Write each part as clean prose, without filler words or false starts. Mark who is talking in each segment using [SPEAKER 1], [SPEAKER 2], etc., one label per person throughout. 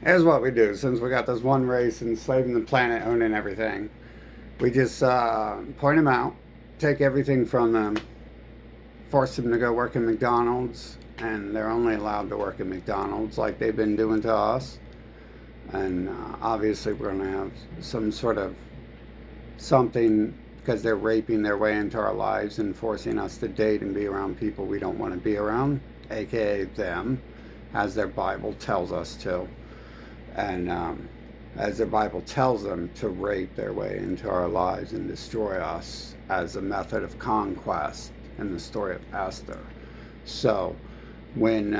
[SPEAKER 1] Here's what we do. Since we got this one race enslaving the planet, owning everything, we just point them out, take everything from them, force them to go work in McDonald's, and they're only allowed to work at McDonald's like they've been doing to us. And obviously, we're going to have some sort of something because they're raping their way into our lives and forcing us to date and be around people we don't want to be around, aka them, as their Bible tells us to. And as the Bible tells them to rape their way into our lives and destroy us as a method of conquest in the story of Esther. So when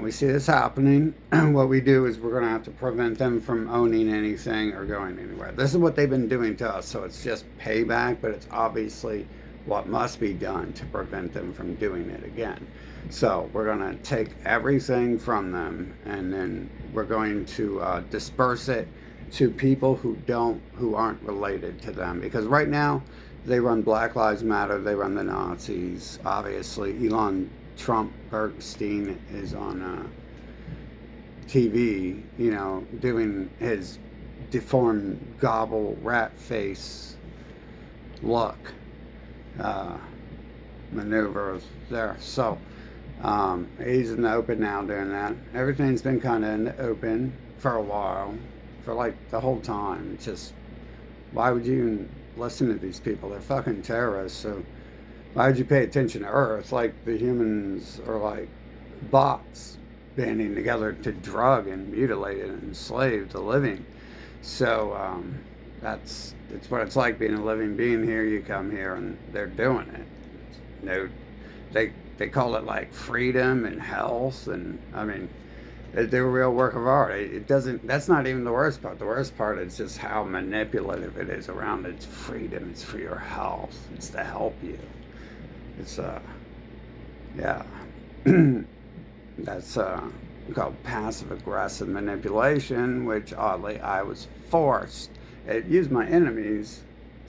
[SPEAKER 1] we see this happening, what we do is we're going to have to prevent them from owning anything or going anywhere. This is what they've been doing to us, so it's just payback, but it's obviously what must be done to prevent them from doing it again. So we're going to take everything from them, and then we're going to disperse it to people who aren't related to them. Because right now, they run Black Lives Matter, they run the Nazis. Obviously, Elon Trump Bergstein is on TV, doing his deformed gobble rat face look maneuvers there. So he's in the open now doing that. Everything's been kind of in the open for a while, for like the whole time. It's just, why would you even listen to these people? They're fucking terrorists. So why would you pay attention to Earth? Like the humans are like bots banding together to drug and mutilate and enslave the living. So it's what it's like being a living being here. You come here and they're doing it. They call it like freedom and health, and I mean, they're a real work of art. It doesn't. That's not even the worst part. The worst part is just how manipulative it is around its freedom. It's for your health. It's to help you. It's yeah. That's called passive aggressive manipulation, which oddly I was forced. It used my enemies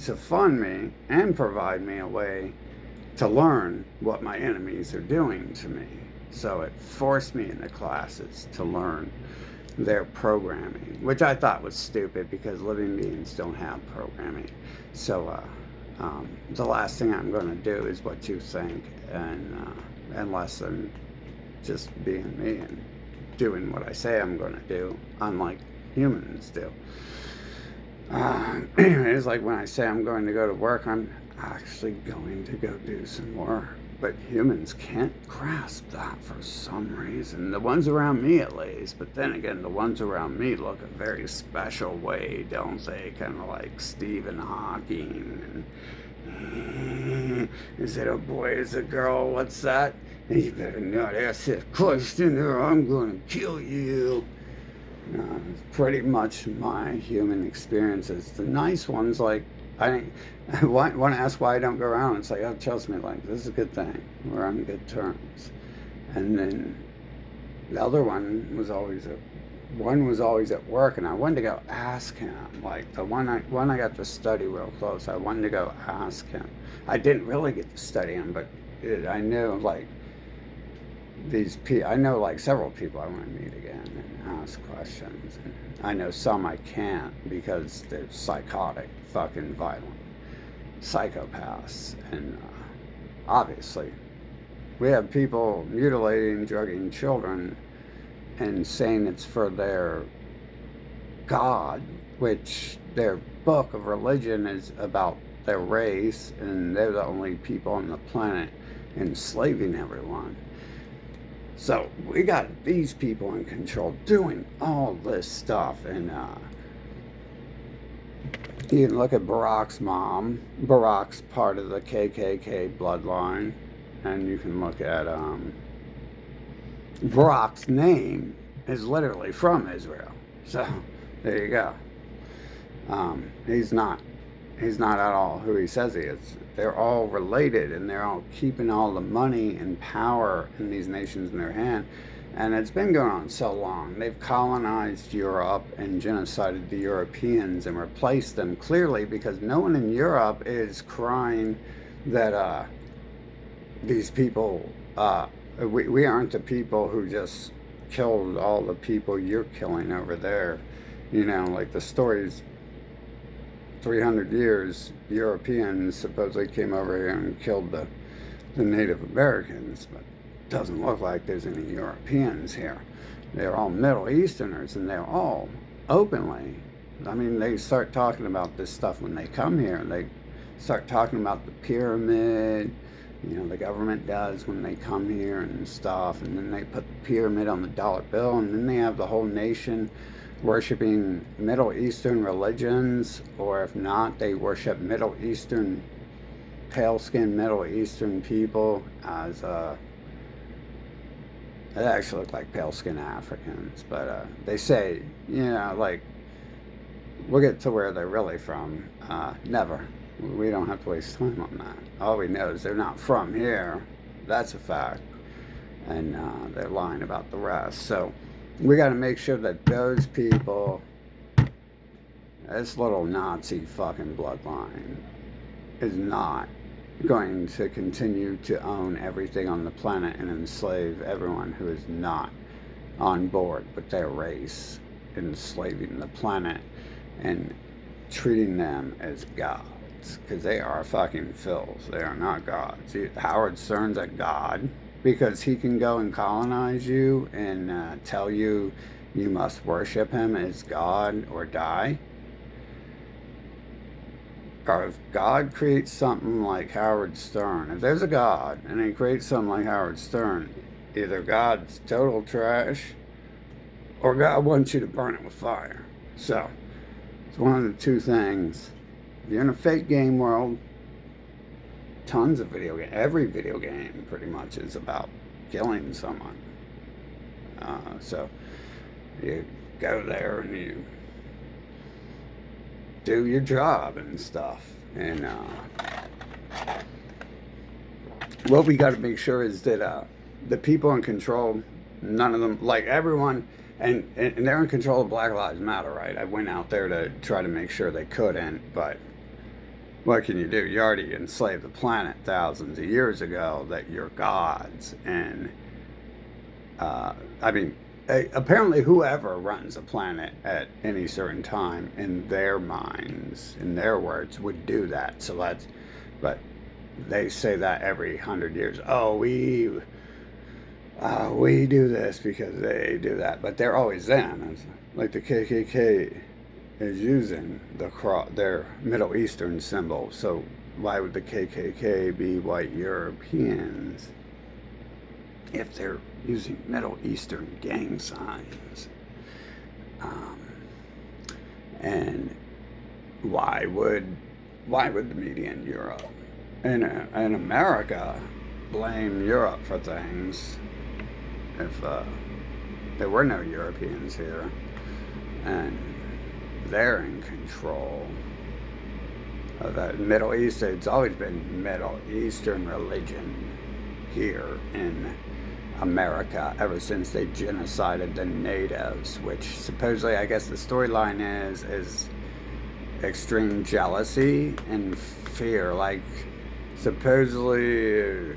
[SPEAKER 1] to fund me and provide me a way to learn what my enemies are doing to me. So it forced me into classes to learn their programming, which I thought was stupid because living beings don't have programming. So the last thing I'm going to do is what you think, and less than just being me and doing what I say I'm going to do, unlike humans do. It's like when I say I'm going to go to work, I'm actually going to go do some work. But humans can't grasp that for some reason. The ones around me, at least. But then again, the ones around me look a very special way, don't they? Kind of like Stephen Hawking. And, is it a boy? Is it a girl? What's that? And you better not ask that question or I'm going to kill you. It's pretty much my human experiences. The nice ones, like, I want to ask why I don't go around. It's like, oh, trust me, like, this is a good thing. We're on good terms. And then the other one was always at work, and I wanted to go ask him. Like the one I got to study real close, I wanted to go ask him. I didn't really get to study him, but I knew like I know like several people I want to meet again and ask questions. And I know some I can't because they're psychotic, fucking violent psychopaths. And obviously, we have people mutilating, drugging children and saying it's for their God, which their book of religion is about their race, and they're the only people on the planet enslaving everyone. So we got these people in control doing all this stuff. And you can look at Barack's mom. Barack's part of the KKK bloodline. And you can look at Barack's name is literally from Israel. So there you go. He's not at all who he says he is. They're all related, and they're all keeping all the money and power in these nations in their hand. And it's been going on so long. They've colonized Europe and genocided the Europeans and replaced them, clearly because no one in Europe is crying that these people, we aren't the people who just killed all the people you're killing over there. You know, like the stories 300 years, Europeans supposedly came over here and killed the Native Americans, but it doesn't look like there's any Europeans here. They're all Middle Easterners, and they're all openly, I mean, they start talking about this stuff when they come here. They start talking about the pyramid, you know, the government does when they come here and stuff, and then they put the pyramid on the dollar bill, and then they have the whole nation worshiping Middle Eastern religions, or if not, they worship Middle Eastern, pale-skinned Middle Eastern people as, they actually look like pale-skinned Africans, but they say, you know, like, we'll get to where they're really from. Never. We don't have to waste time on that. All we know is they're not from here. That's a fact. And they're lying about the rest. So we got to make sure that those people, this little Nazi fucking bloodline, is not going to continue to own everything on the planet and enslave everyone who is not on board with their race, enslaving the planet and treating them as gods, because they are fucking fills. They are not gods. Howard Stern's a god because he can go and colonize you and tell you you must worship him as God or die. Or if God creates something like Howard Stern, if there's a God and he creates something like Howard Stern, either God's total trash or God wants you to burn it with fire. So it's one of the two things. If you're in a fake game world, tons of video game, every video game pretty much is about killing someone. So you go there and you do your job and stuff. And what we got to make sure is that the people in control, none of them, like everyone, and they're in control of Black Lives Matter, right? I went out there to try to make sure they couldn't, but what can you do? You already enslaved the planet thousands of years ago, that you're gods. And I mean, apparently whoever runs a planet at any certain time, in their minds, in their words, would do that. So that's, but they say that every 100 years. Oh, we do this because they do that, but they're always them. It's like the KKK is using their Middle Eastern symbol. So why would the KKK be white Europeans if they're using Middle Eastern gang signs? And why would the media in Europe and America blame Europe for things if there were no Europeans here and they're in control of that Middle East? It's always been Middle Eastern religion here in America ever since they genocided the natives, which supposedly, I guess the storyline is extreme jealousy and fear. Like, supposedly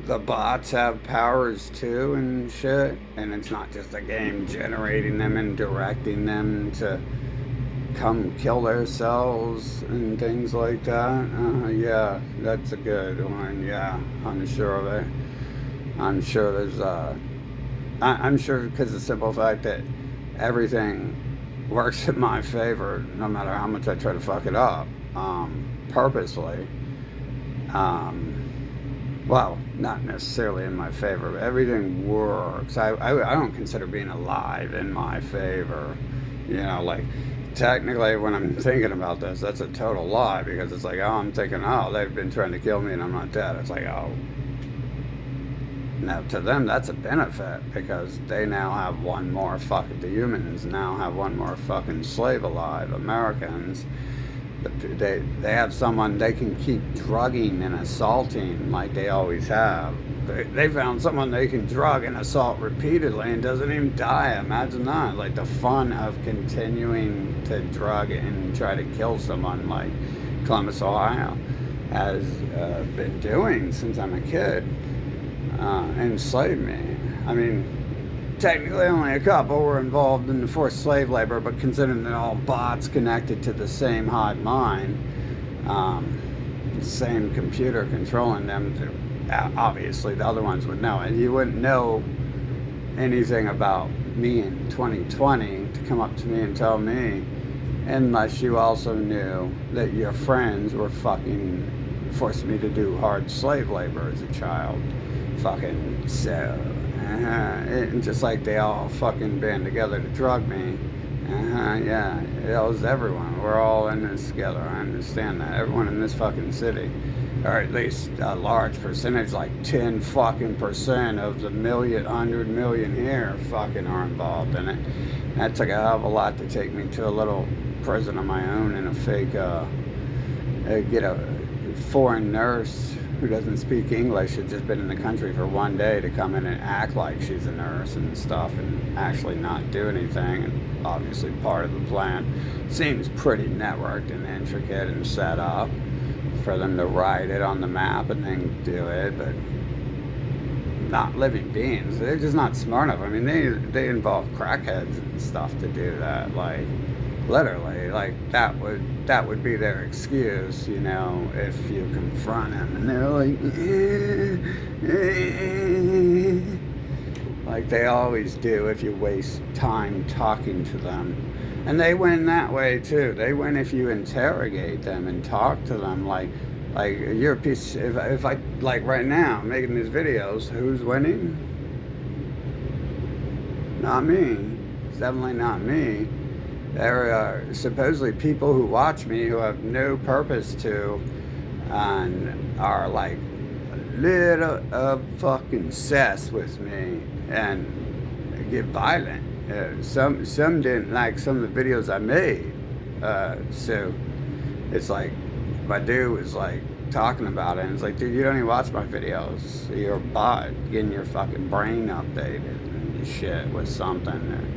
[SPEAKER 1] the bots have powers too and shit, and it's not just a game generating them and directing them to come kill themselves and things like that. Yeah, that's a good one. Yeah, I'm sure of it. I'm sure there's I'm sure, because of the simple fact that everything works in my favor, no matter how much I try to fuck it up, purposely. Well, not necessarily in my favor, but everything works. I don't consider being alive in my favor. You know, like, technically, when I'm thinking about this, that's a total lie, because it's like, oh, I'm thinking, oh, they've been trying to kill me and I'm not dead. It's like, oh. Now, to them, that's a benefit, because they now have one more the humans now have one more fucking slave alive. Americans, they have someone they can keep drugging and assaulting like they always have. They found someone they can drug and assault repeatedly and doesn't even die. Imagine that. Like, the fun of continuing to drug and try to kill someone, like Columbus, Ohio, has been doing since I'm a kid. Enslaved me. I mean, technically only a couple were involved in the forced slave labor, but considering they're all bots connected to the same hive mind, the same computer controlling them, obviously the other ones would know. And you wouldn't know anything about me in 2020 to come up to me and tell me, unless you also knew that your friends were fucking forcing me to do hard slave labor as a child. Fucking so. And just like they all fucking band together to drug me. Yeah, it was everyone. We're all in this together. I understand that. Everyone in this fucking city, or at least a large percentage, like 10 fucking percent of the 100 million here fucking are involved in it. That took a hell of a lot to take me to a little prison of my own in a fake, get a foreign nurse who doesn't speak English, had just been in the country for one day, to come in and act like she's a nurse and stuff and actually not do anything. And obviously part of the plan seems pretty networked and intricate and set up for them to write it on the map and then do it, but not living beings. They're just not smart enough. I mean, they involve crackheads and stuff to do that, like literally, like that would be their excuse, you know, if you confront them and they're like they always do if you waste time talking to them. And they win that way too. They win if you interrogate them and talk to them like you're a piece. If I, like right now making these videos, who's winning? Not me. It's definitely not me. There are supposedly people who watch me who have no purpose to, and are like a little fucking obsessed with me and get violent. Some didn't like some of the videos I made, so it's like my dude was like talking about it, and it's like, dude, you don't even watch my videos. You're a bot getting your fucking brain updated and shit with something.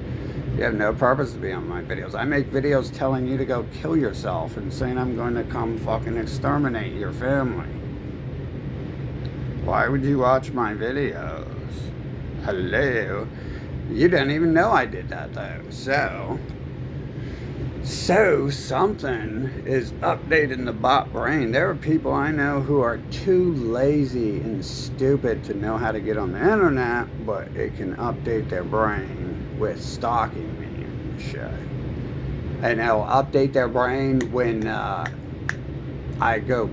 [SPEAKER 1] You have no purpose to be on my videos. I make videos telling you to go kill yourself and saying I'm going to come fucking exterminate your family. Why would you watch my videos? Hello? You didn't even know I did that though. So something is updating the bot brain. There are people I know who are too lazy and stupid to know how to get on the internet, but it can update their brain with stalking me and shit. And it'll update their brain when I go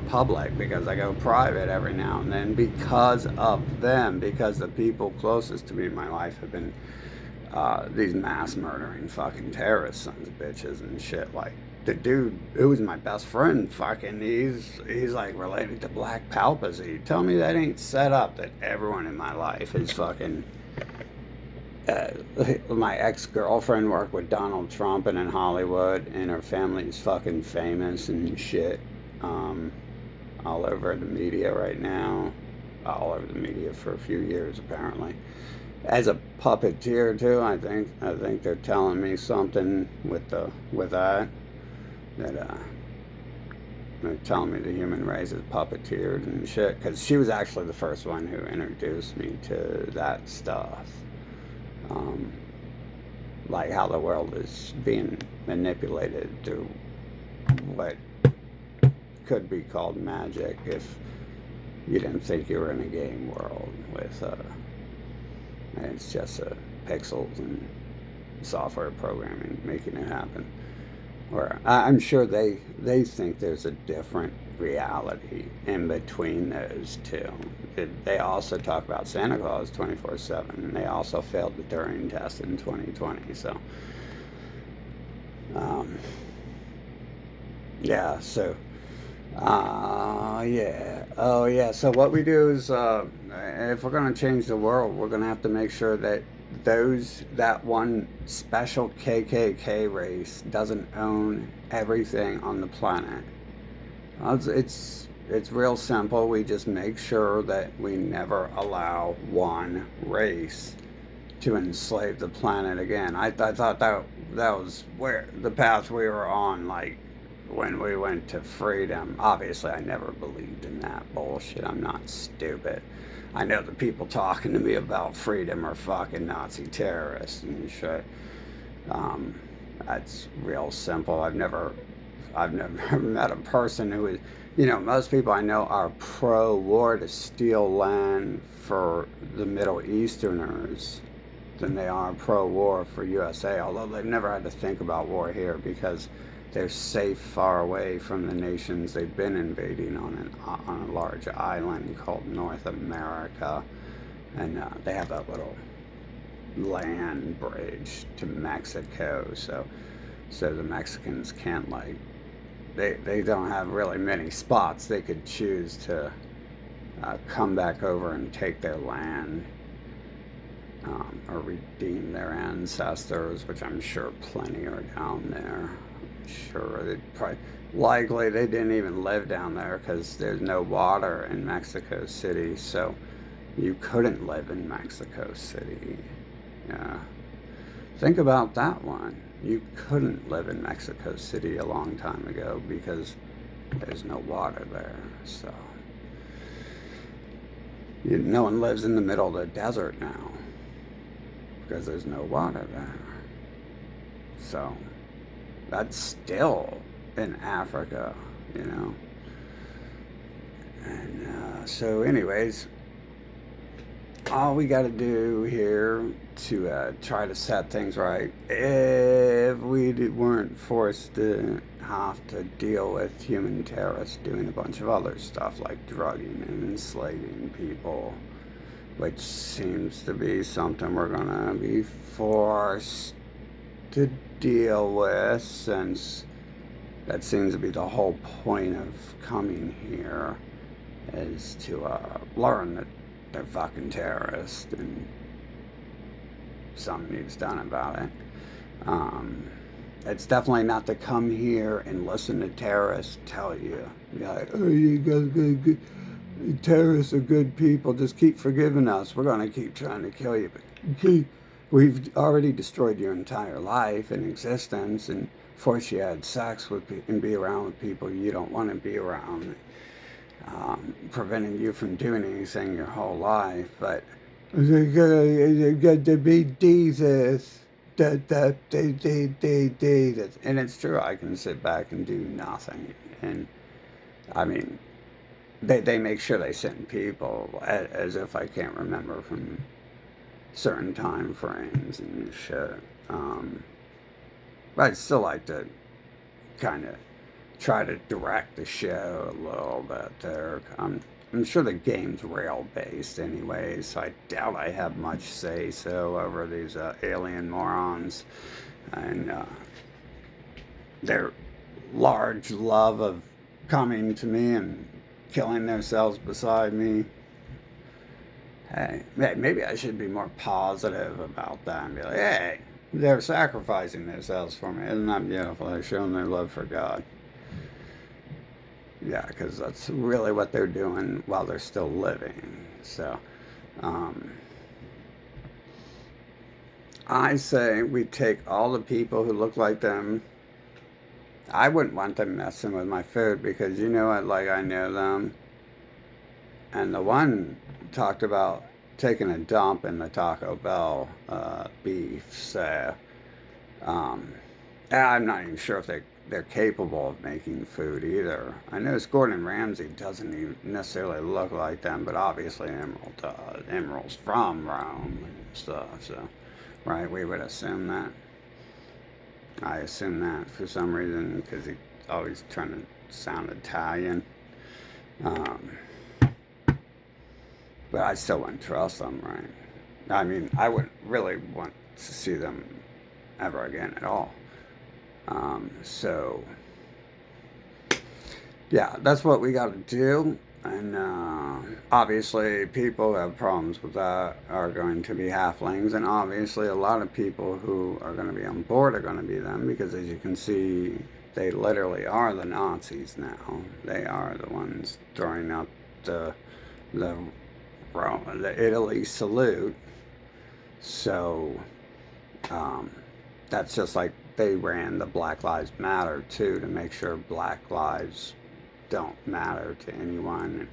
[SPEAKER 1] public, because I go private every now and then because of them, because the people closest to me in my life have been these mass murdering fucking terrorist sons of bitches and shit. Like the dude who was my best friend, fucking he's like related to Black Palpacy. Tell me that ain't set up, that everyone in my life is fucking my ex-girlfriend worked with Donald Trump and in Hollywood, and her family's fucking famous and shit, all over the media right now, all over the media for a few years apparently, as a puppeteer too. I think they're telling me something with that they're telling me the human race is puppeteered and shit, because she was actually the first one who introduced me to that stuff. Like how the world is being manipulated through what could be called magic if you didn't think you were in a game world with and it's just pixels and software programming making it happen. Or I'm sure they think there's a different reality in between those two. They also talk about Santa Claus 24/7, and they also failed the Turing test in 2020. So, yeah. So, yeah. Oh, yeah. So what we do is, if we're going to change the world, we're going to have to make sure that that one special KKK race doesn't own everything on the planet. It's real simple. We just make sure that we never allow one race to enslave the planet again. I thought that was where the path we were on, like when we went to freedom. Obviously I never believed in that bullshit. I'm not stupid. I know the people talking to me about freedom are fucking Nazi terrorists and shit. Um, that's real simple. I've never met a person who is, most people I know are pro-war to steal land for the Middle Easterners than they are pro-war for USA, although they've never had to think about war here because they're safe far away from the nations they've been invading on a large island called North America. And they have that little land bridge to Mexico, so the Mexicans can't, like, they don't have really many spots they could choose to come back over and take their land, or redeem their ancestors, which I'm sure plenty are down there. I'm sure likely they didn't even live down there because there's no water in Mexico City, so you couldn't live in Mexico City. Yeah. Think about that one. You couldn't live in Mexico City a long time ago because there's no water there. So no one lives in the middle of the desert now because there's no water there. So that's still in Africa, And so anyways, all we got to do here to try to set things right, if we weren't forced to have to deal with human terrorists doing a bunch of other stuff like drugging and enslaving people, which seems to be something we're going to be forced to deal with, since that seems to be the whole point of coming here, is to learn that they're fucking terrorists and something needs done about it. It's definitely not to come here and listen to terrorists tell you, like, oh, you guys good. Terrorists are good people, just keep forgiving us, we're going to keep trying to kill you. But we've already destroyed your entire life and existence and forced you to have sex with and be around with people you don't want to be around. Preventing you from doing anything your whole life, but you got to be Jesus. And it's true, I can sit back and do nothing. And I mean, they make sure they send people as if I can't remember from certain time frames and shit. But I'd still like to kind of try to direct the show a little bit there. I'm sure the game's rail-based anyway, so I doubt I have much say-so over these alien morons and their large love of coming to me and killing themselves beside me. Hey, maybe I should be more positive about that and be like, hey, they're sacrificing themselves for me. Isn't that beautiful? They're showing their love for God. Yeah, because that's really what they're doing while they're still living. So, I say we take all the people who look like them. I wouldn't want them messing with my food because you know what, like, I know them. And the one talked about taking a dump in the Taco Bell beef. So, I'm not even sure if they're capable of making food either. I notice Gordon Ramsay doesn't even necessarily look like them, but obviously Emerald does. Emerald's from Rome and stuff, so, right, we would assume that. I assume that for some reason, because he's always trying to sound Italian. But I still wouldn't trust them, right? I mean, I wouldn't really want to see them ever again at all. So, yeah, that's what we got to do. And obviously, people who have problems with that are going to be halflings. And obviously, a lot of people who are going to be on board are going to be them. Because as you can see, they literally are the Nazis now. They are the ones throwing up the Italy salute. So, that's just like they ran the Black Lives Matter too, to make sure Black lives don't matter to anyone.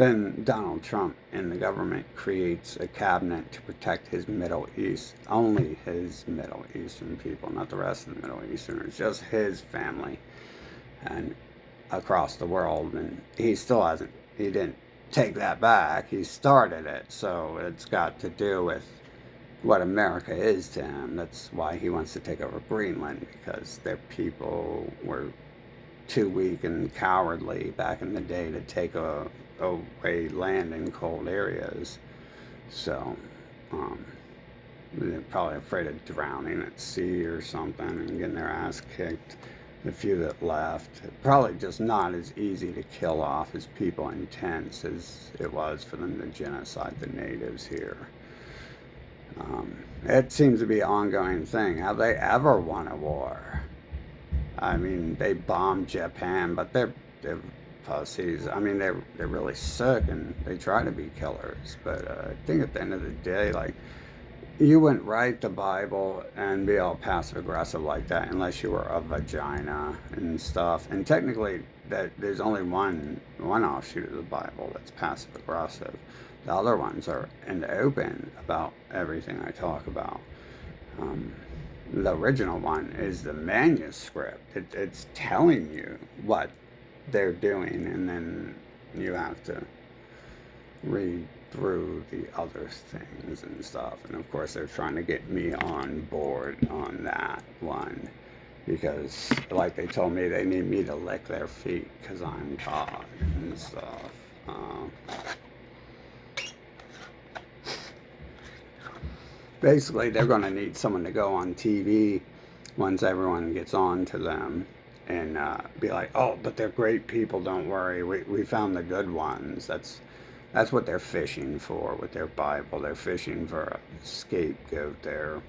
[SPEAKER 1] Then Donald Trump and the government creates a cabinet to protect his Middle East, only his Middle Eastern people, not the rest of the Middle Easterners, just his family and across the world. And he still hasn't, he didn't take that back. He started it, so it's got to do with what America is to him. That's why he wants to take over Greenland, because their people were too weak and cowardly back in the day to take away land in cold areas. So they're probably afraid of drowning at sea or something and getting their ass kicked. The few that left, probably just not as easy to kill off as people in tents as it was for them to genocide the natives here. It seems to be an ongoing thing. Have they ever won a war? I mean, they bombed Japan, but they're pussies. I mean, they're really sick and they try to be killers. But I think at the end of the day, like, you wouldn't write the Bible and be all passive aggressive like that unless you were a vagina and stuff. And technically, that there's only one offshoot of the Bible that's passive aggressive. The other ones are in the open about everything I talk about. The original one is the manuscript. It's telling you what they're doing, and then you have to read through the other things and stuff. And of course, they're trying to get me on board on that one because, like they told me, they need me to lick their feet because I'm God and stuff. Basically, they're going to need someone to go on TV once everyone gets on to them and be like, oh, but they're great people, don't worry, we found the good ones. That's what they're fishing for with their Bible. They're fishing for a scapegoat there.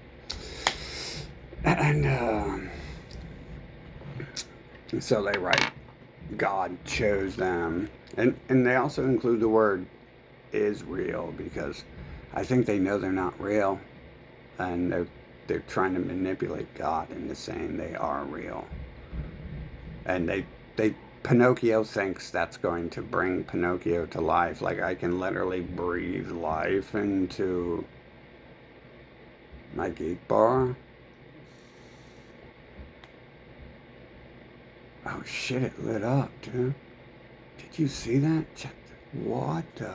[SPEAKER 1] And so they write, God chose them. And they also include the word Israel because I think they know they're not real. And they're trying to manipulate God into saying they are real. And Pinocchio thinks that's going to bring Pinocchio to life. Like, I can literally breathe life into my geek bar. Oh shit, it lit up, dude. Did you see that? Check the, what the?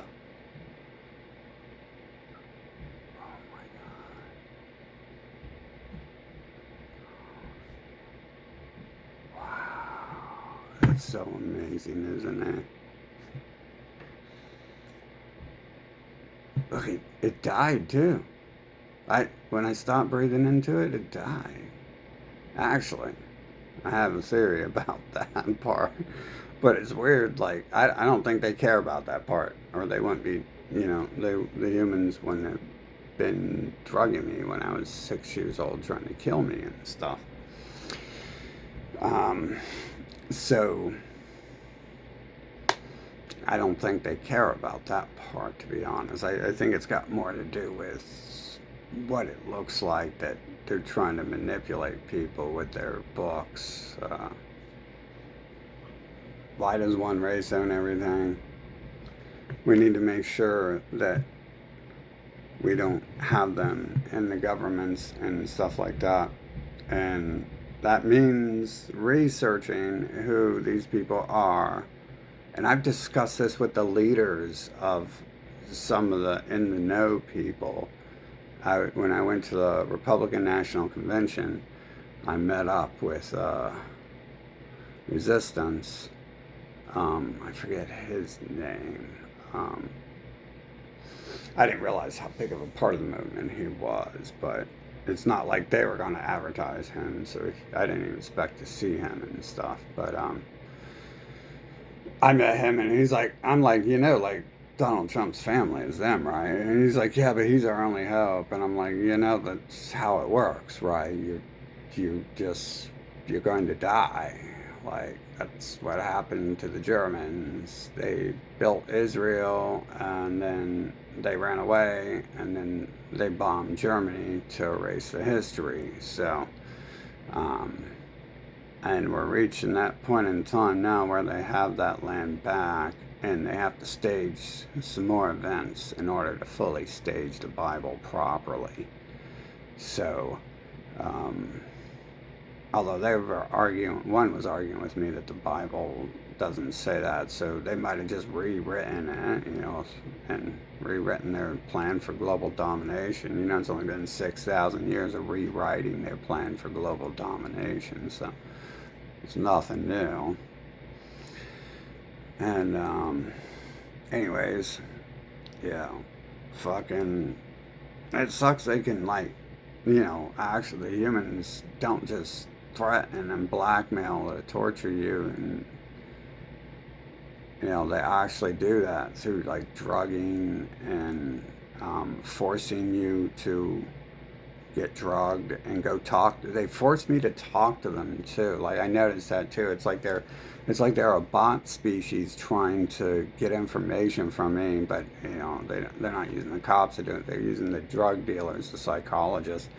[SPEAKER 1] It's so amazing, isn't it? Look, it died too. When I stopped breathing into it, it died. Actually, I have a theory about that part, but it's weird. Like, I don't think they care about that part, or they wouldn't be. The humans wouldn't have been drugging me when I was 6 years old, trying to kill me and stuff. So, I don't think they care about that part, to be honest. I think it's got more to do with what it looks like that they're trying to manipulate people with their books. Why does one race own everything? We need to make sure that we don't have them in the governments and stuff like that. And that means researching who these people are. And I've discussed this with the leaders of some of the in the know people. When I went to the Republican National Convention, I met up with Resistance. I forget his name. I didn't realize how big of a part of the movement he was, but it's not like they were going to advertise him, so I didn't even expect to see him and stuff. But I met him, and he's like, I'm like, like Donald Trump's family is them, right? And he's like, yeah, but he's our only hope. And I'm like, that's how it works, right? You're going to die. Like, that's what happened to the Germans. They built Israel, and then they ran away, and then they bombed Germany to erase the history. So, and we're reaching that point in time now where they have that land back, and they have to stage some more events in order to fully stage the Bible properly. So, although they were arguing, one was arguing with me that the Bible doesn't say that, so they might have just rewritten it, and rewritten their plan for global domination. It's only been 6,000 years of rewriting their plan for global domination, so it's nothing new. And, anyways, yeah, fucking, it sucks they can, actually, humans don't just threaten and blackmail to torture you, and they actually do that through drugging and forcing you to get drugged and go talk. They force me to talk to them too. I noticed that too. It's like they're a bot species trying to get information from me, but they're not using the cops to do it. They're using the drug dealers, the psychologists.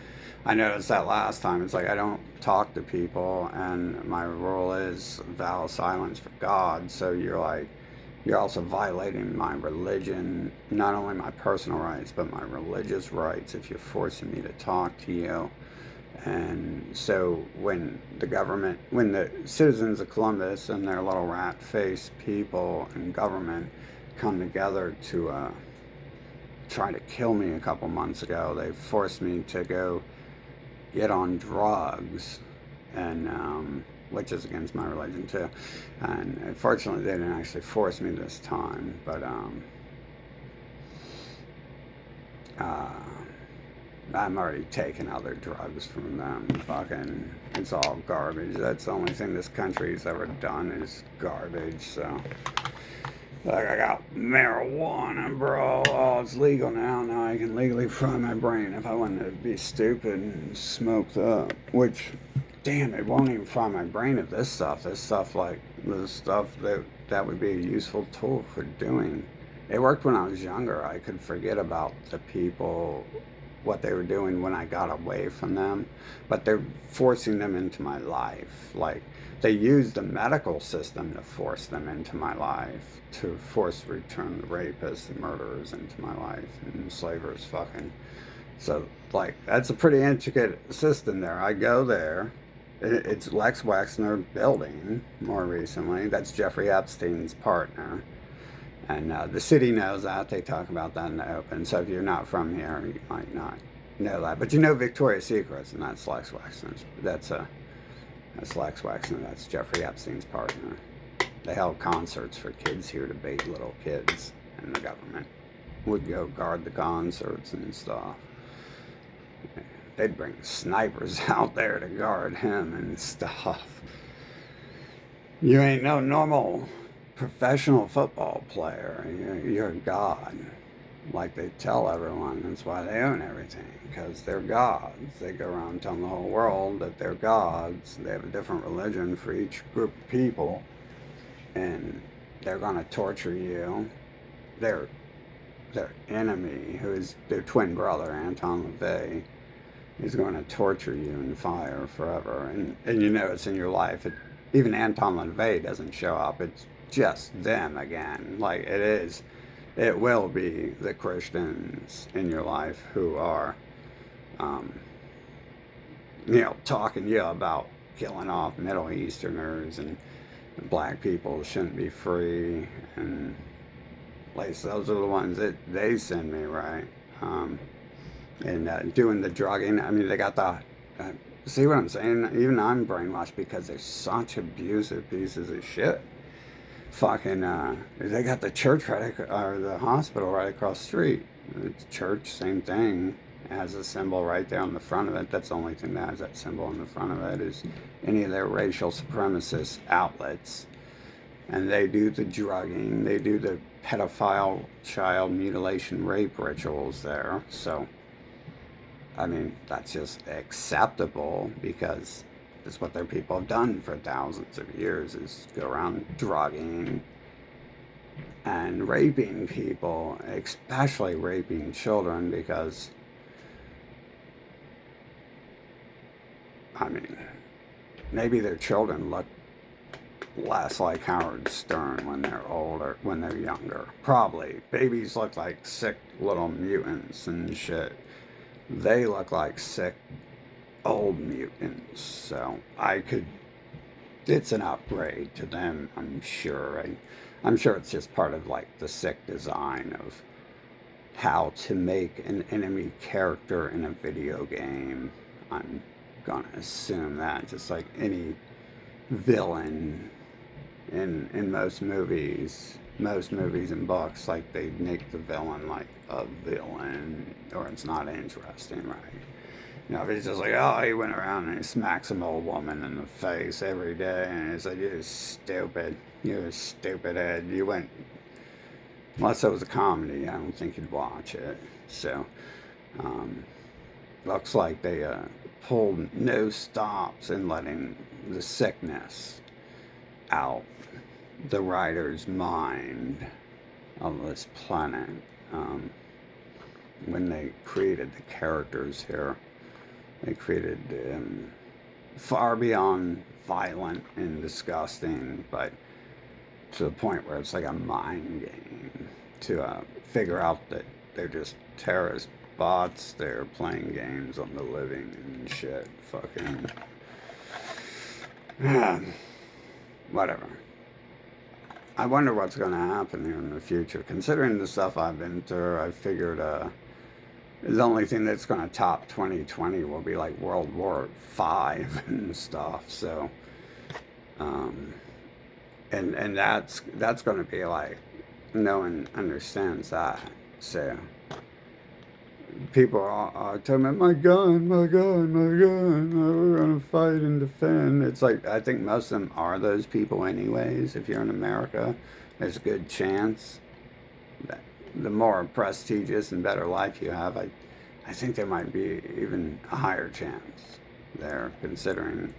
[SPEAKER 1] I noticed that last time. It's I don't talk to people, and my rule is vow silence for God. So you're also violating my religion, not only my personal rights, but my religious rights if you're forcing me to talk to you. And so when the citizens of Columbus and their little rat-faced people and government come together to try to kill me a couple months ago, they forced me to go get on drugs, and which is against my religion too. And unfortunately, they didn't actually force me this time, but I'm already taking other drugs from them. Fucking, it's all garbage. That's the only thing this country's ever done is garbage. So, I got marijuana, bro. Oh, it's legal now. Now I can legally fry my brain if I wanted to be stupid and smoked up. Which, damn, it won't even fry my brain if this stuff that would be a useful tool for doing. It worked when I was younger. I could forget about the people, what they were doing when I got away from them, but they're forcing them into my life. They use the medical system to force them into my life, to return the rapists, the murderers into my life, and enslavers fucking. So, that's a pretty intricate system there. I go there. It's Lex Wexner building, more recently. That's Jeffrey Epstein's partner. And the city knows that. They talk about that in the open. So if you're not from here, you might not know that. But you know Victoria's Secrets, and that's Lex Wexner's. That's Lex Wexner. That's Jeffrey Epstein's partner. They held concerts for kids here to bait little kids, and the government would go guard the concerts and stuff. They'd bring snipers out there to guard him and stuff. You ain't no normal professional football player. You're a god. Like they tell everyone. That's why they own everything. Because they're gods. They go around telling the whole world that they're gods. They have a different religion for each group of people. And they're going to torture you. Their enemy, who is their twin brother, Anton LaVey, is going to torture you in fire forever. And it's in your life. Even Anton LaVey doesn't show up. It's just them again. It will be the Christians in your life who are, talking to you about killing off Middle Easterners and black people shouldn't be free. And at least those are the ones that they send me, right? And doing the drugging. I mean, they got the... see what I'm saying? Even I'm brainwashed because they're such abusive pieces of shit. Fucking, they got the church or the hospital right across the street. The church, same thing. It has a symbol right there on the front of it. That's the only thing that has that symbol on the front of it is any of their racial supremacist outlets. And they do the drugging. They do the pedophile child mutilation rape rituals there. So, I mean, that's just acceptable because that's what their people have done for thousands of years, is go around drugging and raping people, especially raping children, because, I mean, maybe their children look less like Howard Stern when they're older, when they're younger. Probably. Babies look like sick little mutants and shit. They look like sick old mutants. So it's an upgrade to them, I'm sure. I'm sure it's just part of like the sick design of how to make an enemy character in a video game. I'm gonna assume that, just like any villain in most movies and books, like they make the villain like a villain, or it's not interesting, right? You know, if he's just like, oh, he went around and he smacks some old woman in the face every day, and it's like, you're stupid, you're a stupid Ed. You went, unless it was a comedy, I don't think you'd watch it. So, looks like they pulled no stops in letting the sickness out the writer's mind of this planet. When they created the characters here, they created far beyond violent and disgusting, but to the point where it's like a mind game to figure out that they're just terrorist bots. They're playing games on the living and shit. Fucking whatever. I wonder what's going to happen here in the future. Considering the stuff I've been through, I figured the only thing that's going to top 2020 will be like World War V and stuff. So, and that's going to be like, no one understands that. So people are telling me, my gun, we're going to fight and defend. It's like, I think most of them are those people anyways. If you're in America, there's a good chance that the more prestigious and better life you have, I think there might be even a higher chance there, considering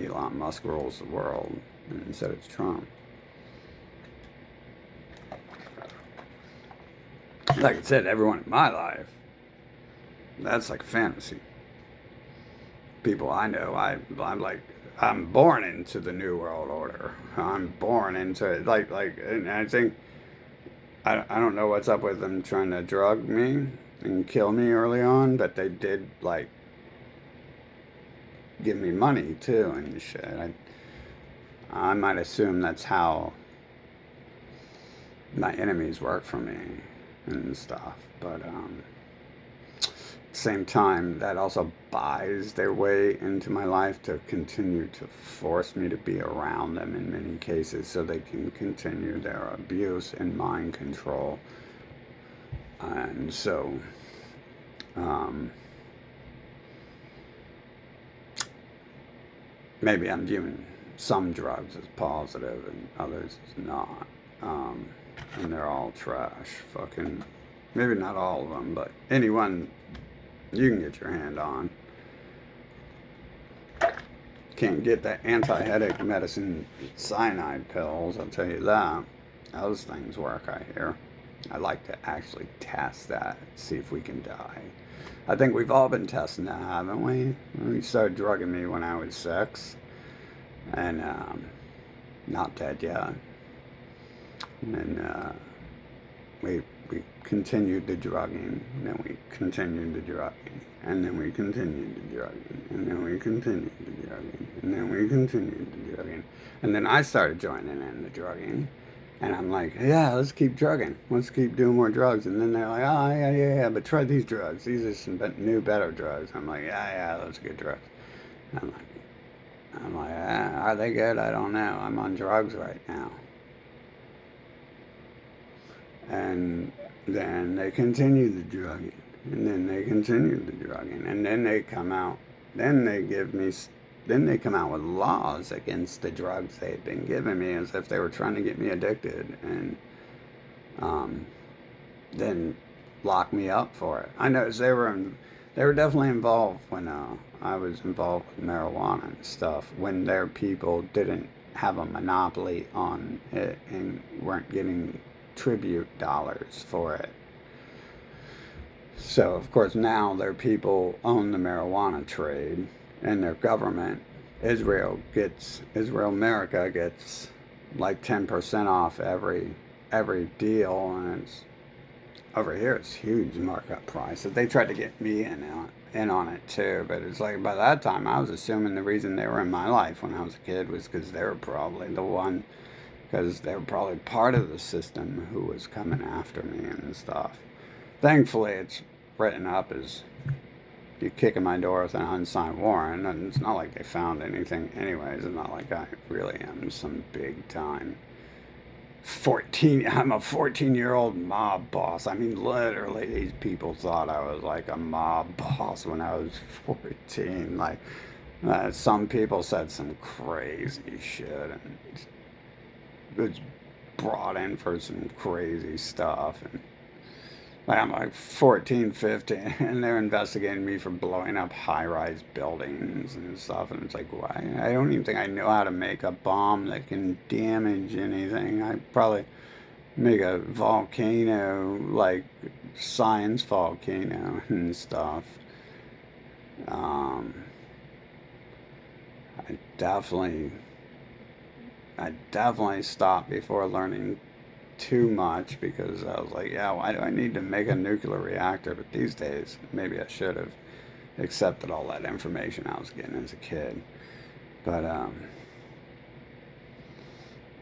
[SPEAKER 1] Elon Musk rules the world, and so does Trump. Like I said, everyone in my life, that's like fantasy. People I know, I'm like, I'm born into the New World Order. I'm born into it. And I think, I don't know what's up with them trying to drug me and kill me early on, but they did, like, give me money, too, and shit. I might assume that's how my enemies work for me and stuff, but same time, that also buys their way into my life to continue to force me to be around them in many cases, so they can continue their abuse and mind control. And so maybe I'm viewing some drugs as positive and others as not. And they're all trash. Fucking, maybe not all of them, but anyone you can get your hand on. Can't get that anti-headache medicine cyanide pills, I'll tell you that. Those things work, I hear. I'd like to actually test that, see if we can die. I think we've all been testing that, haven't we? We started drugging me when I was 6. And not dead yet. And we continued the drugging, and then we continued the drugging, and then we continued the drugging, and then we continued the drugging, and then we continued the drugging. And then I started joining in the drugging, and I'm like, yeah, let's keep drugging. Let's keep doing more drugs. And then they're like, oh, yeah, but try these drugs. These are some new, better drugs. I'm like, yeah, those are good drugs. I'm like, are they good? I don't know. I'm on drugs right now. And then they continue the drugging, and then they continue the drugging, and then they come out, then they come out with laws against the drugs they had been giving me, as if they were trying to get me addicted, and then lock me up for it. I noticed they were definitely involved when I was involved with marijuana and stuff, when their people didn't have a monopoly on it and weren't getting tribute dollars for it. So of course now their people own the marijuana trade, and their government Israel America gets like 10% off every deal, and it's over here it's huge markup price. So they tried to get me in on it too, but it's like by that time I was assuming the reason they were in my life when I was a kid was because they were probably the one, because they were probably part of the system who was coming after me and stuff. Thankfully, it's written up as you kick in my door with an unsigned warrant, and it's not like they found anything anyways. It's not like I really am some big time 14. I'm a 14-year-old mob boss. I mean, literally, these people thought I was like a mob boss when I was 14. Like, some people said some crazy shit and was brought in for some crazy stuff. And like, I'm like 14, 15, and they're investigating me for blowing up high-rise buildings and stuff. And it's like, why? I don't even think I know how to make a bomb that can damage anything. I probably make a volcano, like science volcano and stuff. Um, I definitely, I definitely stopped before learning too much because I was like, yeah, why do I need to make a nuclear reactor? But these days, maybe I should have accepted all that information I was getting as a kid. But,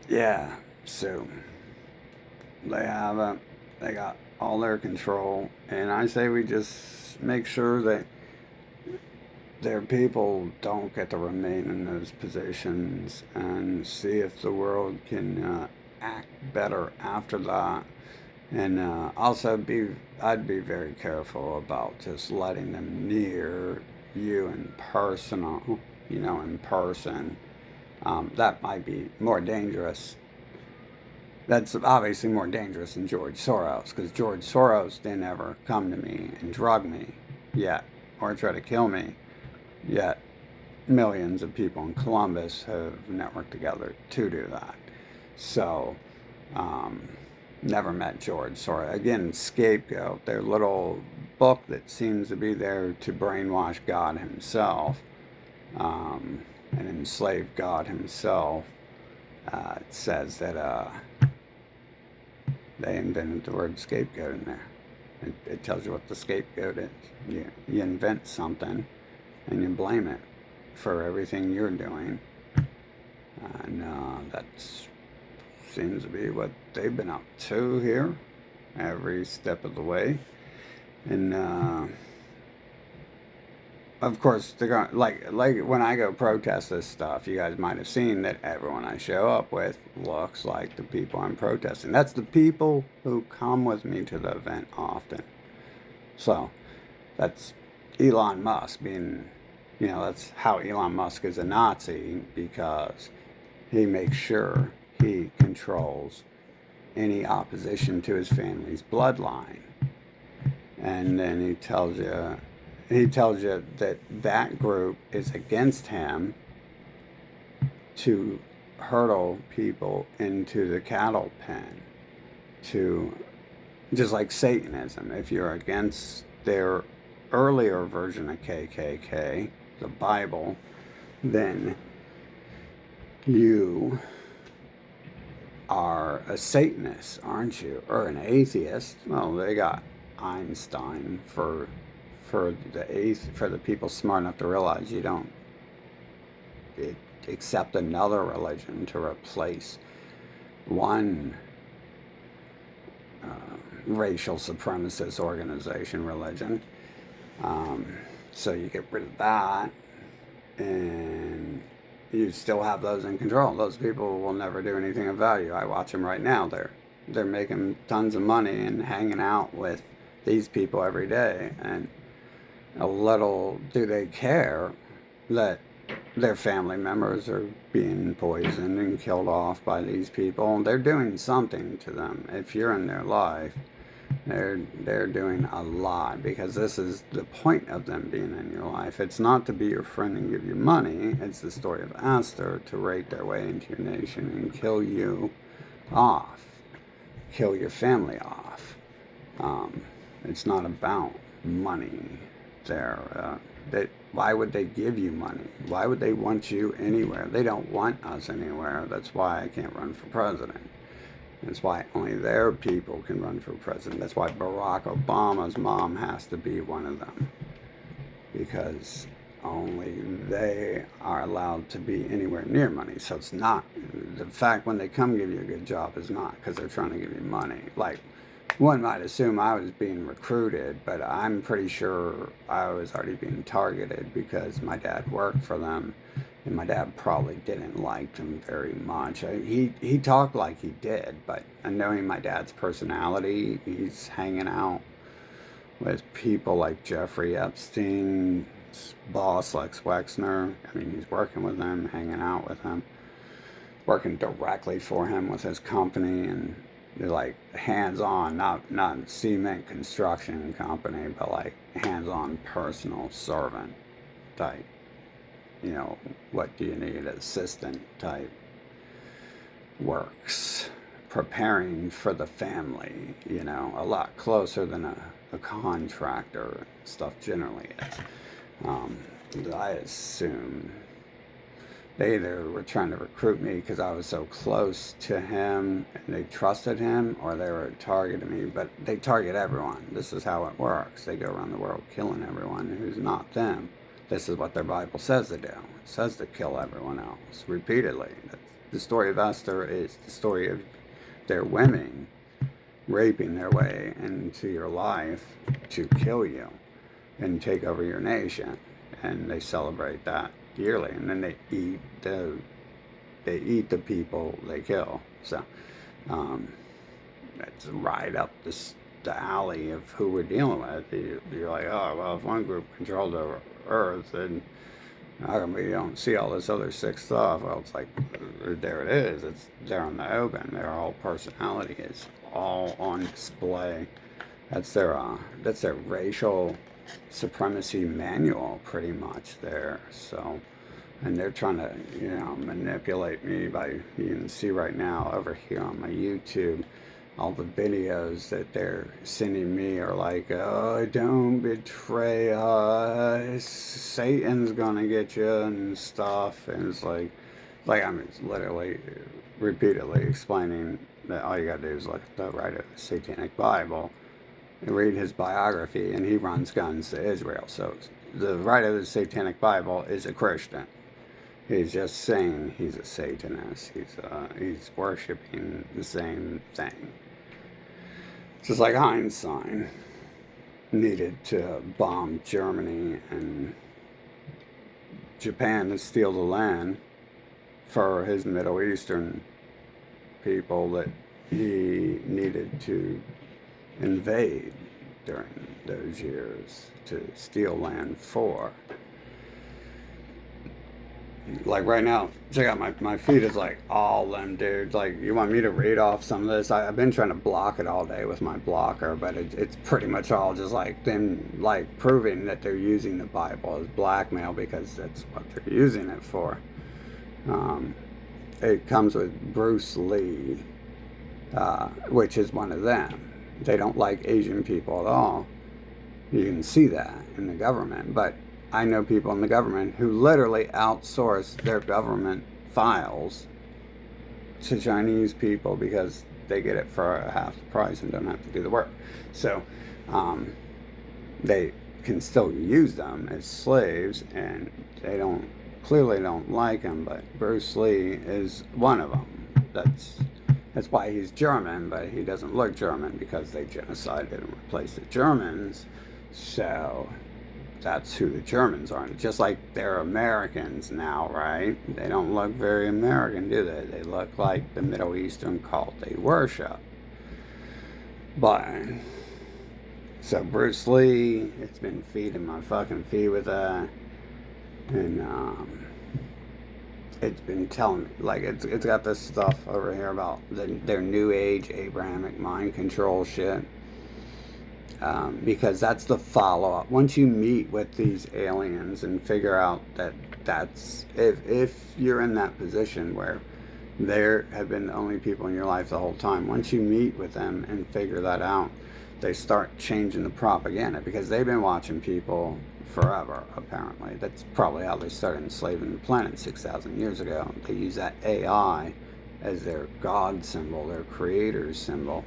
[SPEAKER 1] yeah, so they have they got all their control, and I say we just make sure that their people don't get to remain in those positions and see if the world can act better after that. And also I'd be very careful about just letting them near you in personal, in person. That might be more dangerous. That's obviously more dangerous than George Soros, because George Soros didn't ever come to me and drug me yet, or try to kill me yet. Millions of people in Columbus have networked together to do that. So, never met George Soros. Again, Scapegoat, their little book that seems to be there to brainwash God himself, and enslave God himself. It says that they invented the word scapegoat in there. It tells you what the scapegoat is. You invent something and you blame it for everything you're doing. And that seems to be what they've been up to here every step of the way. And of course, they're going like when I go protest this stuff, you guys might have seen that everyone I show up with looks like the people I'm protesting. That's the people who come with me to the event often. So that's Elon Musk being, that's how Elon Musk is a Nazi, because he makes sure he controls any opposition to his family's bloodline. And then he tells you that group is against him to hurdle people into the cattle pen, to just like Satanism. If you're against their earlier version of KKK, the Bible, then you are a Satanist, aren't you? Or an atheist. Well, they got Einstein for the people smart enough to realize you don't accept another religion to replace one racial supremacist organization religion. So you get rid of that, and you still have those in control. Those people will never do anything of value. I watch them right now. They're making tons of money and hanging out with these people every day, and a little do they care that their family members are being poisoned and killed off by these people. They're doing something to them. If you're in their life, they're doing a lot, because this is the point of them being in your life. It's not to be your friend and give you money. It's the story of Aster, to raid their way into your nation and kill you off, kill your family off. It's not about money there. Why would they give you money? Why would they want you anywhere? They don't want us anywhere. That's why I can't run for president. That's why only their people can run for president. That's why Barack Obama's mom has to be one of them. Because only they are allowed to be anywhere near money. So it's not, the fact when they come give you a good job is not because they're trying to give you money. Like, one might assume I was being recruited, but I'm pretty sure I was already being targeted because my dad worked for them, and my dad probably didn't like them very much. He talked like he did, but knowing my dad's personality, he's hanging out with people like Jeffrey Epstein's boss, Lex Wexner. I mean, he's working with them, hanging out with him, working directly for him with his company, and they're like hands-on, not cement construction company, but like hands-on personal servant type. You know, what do you need? Assistant type works. Preparing for the family, you know, a lot closer than a contractor stuff generally is. I assume they either were trying to recruit me because I was so close to him and they trusted him, or they were targeting me. But they target everyone. This is how it works. They go around the world killing everyone who's not them. This is what their Bible says to do. It says to kill everyone else repeatedly. The story of Esther is the story of their women raping their way into your life to kill you and take over your nation. And they celebrate that yearly, and then they eat the people they kill. So that's right up the alley of who we're dealing with. You're like, oh well, if one group controlled the earth, then how come we don't see all this other sick stuff? Well, it's like, there it is. It's there on the open. Their whole personality is all on display. That's their racial supremacy manual, pretty much there. So, and they're trying to, you know, manipulate me by, you can see right now over here on my YouTube, all the videos that they're sending me are like, oh, don't betray us, Satan's gonna get you and stuff. And it's like I'm literally repeatedly explaining that all you gotta do is look at the writer of the Satanic Bible and read his biography, and he runs guns to Israel. So the writer of the Satanic Bible is a Christian. He's just saying he's a Satanist. He's worshiping the same thing. Just like Einstein needed to bomb Germany and Japan to steal the land for his Middle Eastern people that he needed to invade during those years to steal land for. Like right now, check out my feed is like all them, dude. Like, you want me to read off some of this? I've been trying to block it all day with my blocker, but it's pretty much all just like them, like proving that they're using the Bible as blackmail because that's what they're using it for. It comes with Bruce Lee, which is one of them. They don't like Asian people at all. You can see that in the government, but I know people in the government who literally outsource their government files to Chinese people because they get it for half the price and don't have to do the work. So they can still use them as slaves, and they clearly don't like them, but Bruce Lee is one of them. That's why he's German, but he doesn't look German because they genocided and replaced the Germans. So that's who the Germans are. Just like they're Americans now, right? They don't look very American, do they? They look like the Middle Eastern cult they worship. But, so Bruce Lee, it's been feeding my fucking feed with that. And, it's been telling me, like, it's got this stuff over here about their New Age Abrahamic mind control shit. Because that's the follow-up. Once you meet with these aliens and figure out that that's, if you're in that position where they have been the only people in your life the whole time, once you meet with them and figure that out, they start changing the propaganda because they've been watching people forever, apparently. That's probably how they started enslaving the planet 6,000 years ago. They use that AI as their God symbol, their creator's symbol.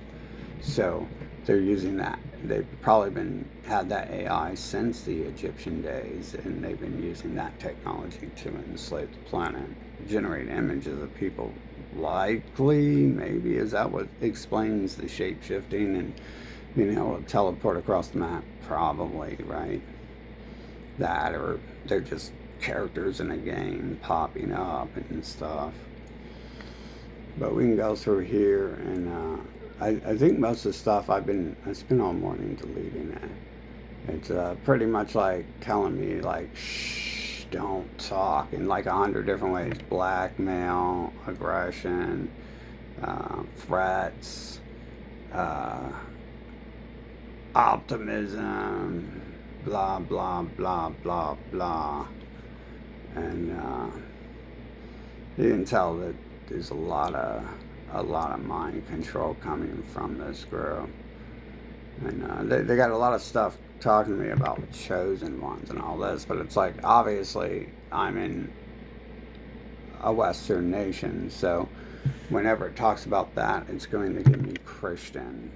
[SPEAKER 1] So they're using that. They've probably had that AI since the Egyptian days, and they've been using that technology to enslave the planet, generate images of people. Likely, maybe, is that what explains the shape shifting and being able to teleport across the map? Probably, right? That, or they're just characters in a game popping up and stuff. But we can go through here, and I think most of the stuff I spent all morning deleting it. It's pretty much like telling me, like, shh, don't talk, in like 100 different ways. Blackmail, aggression, threats, optimism, blah, blah, blah, blah, blah. And you can tell that there's a lot of mind control coming from this group. And they got a lot of stuff talking to me about chosen ones and all this, but it's like, obviously I'm in a Western nation, so whenever it talks about that, it's going to give me Christian,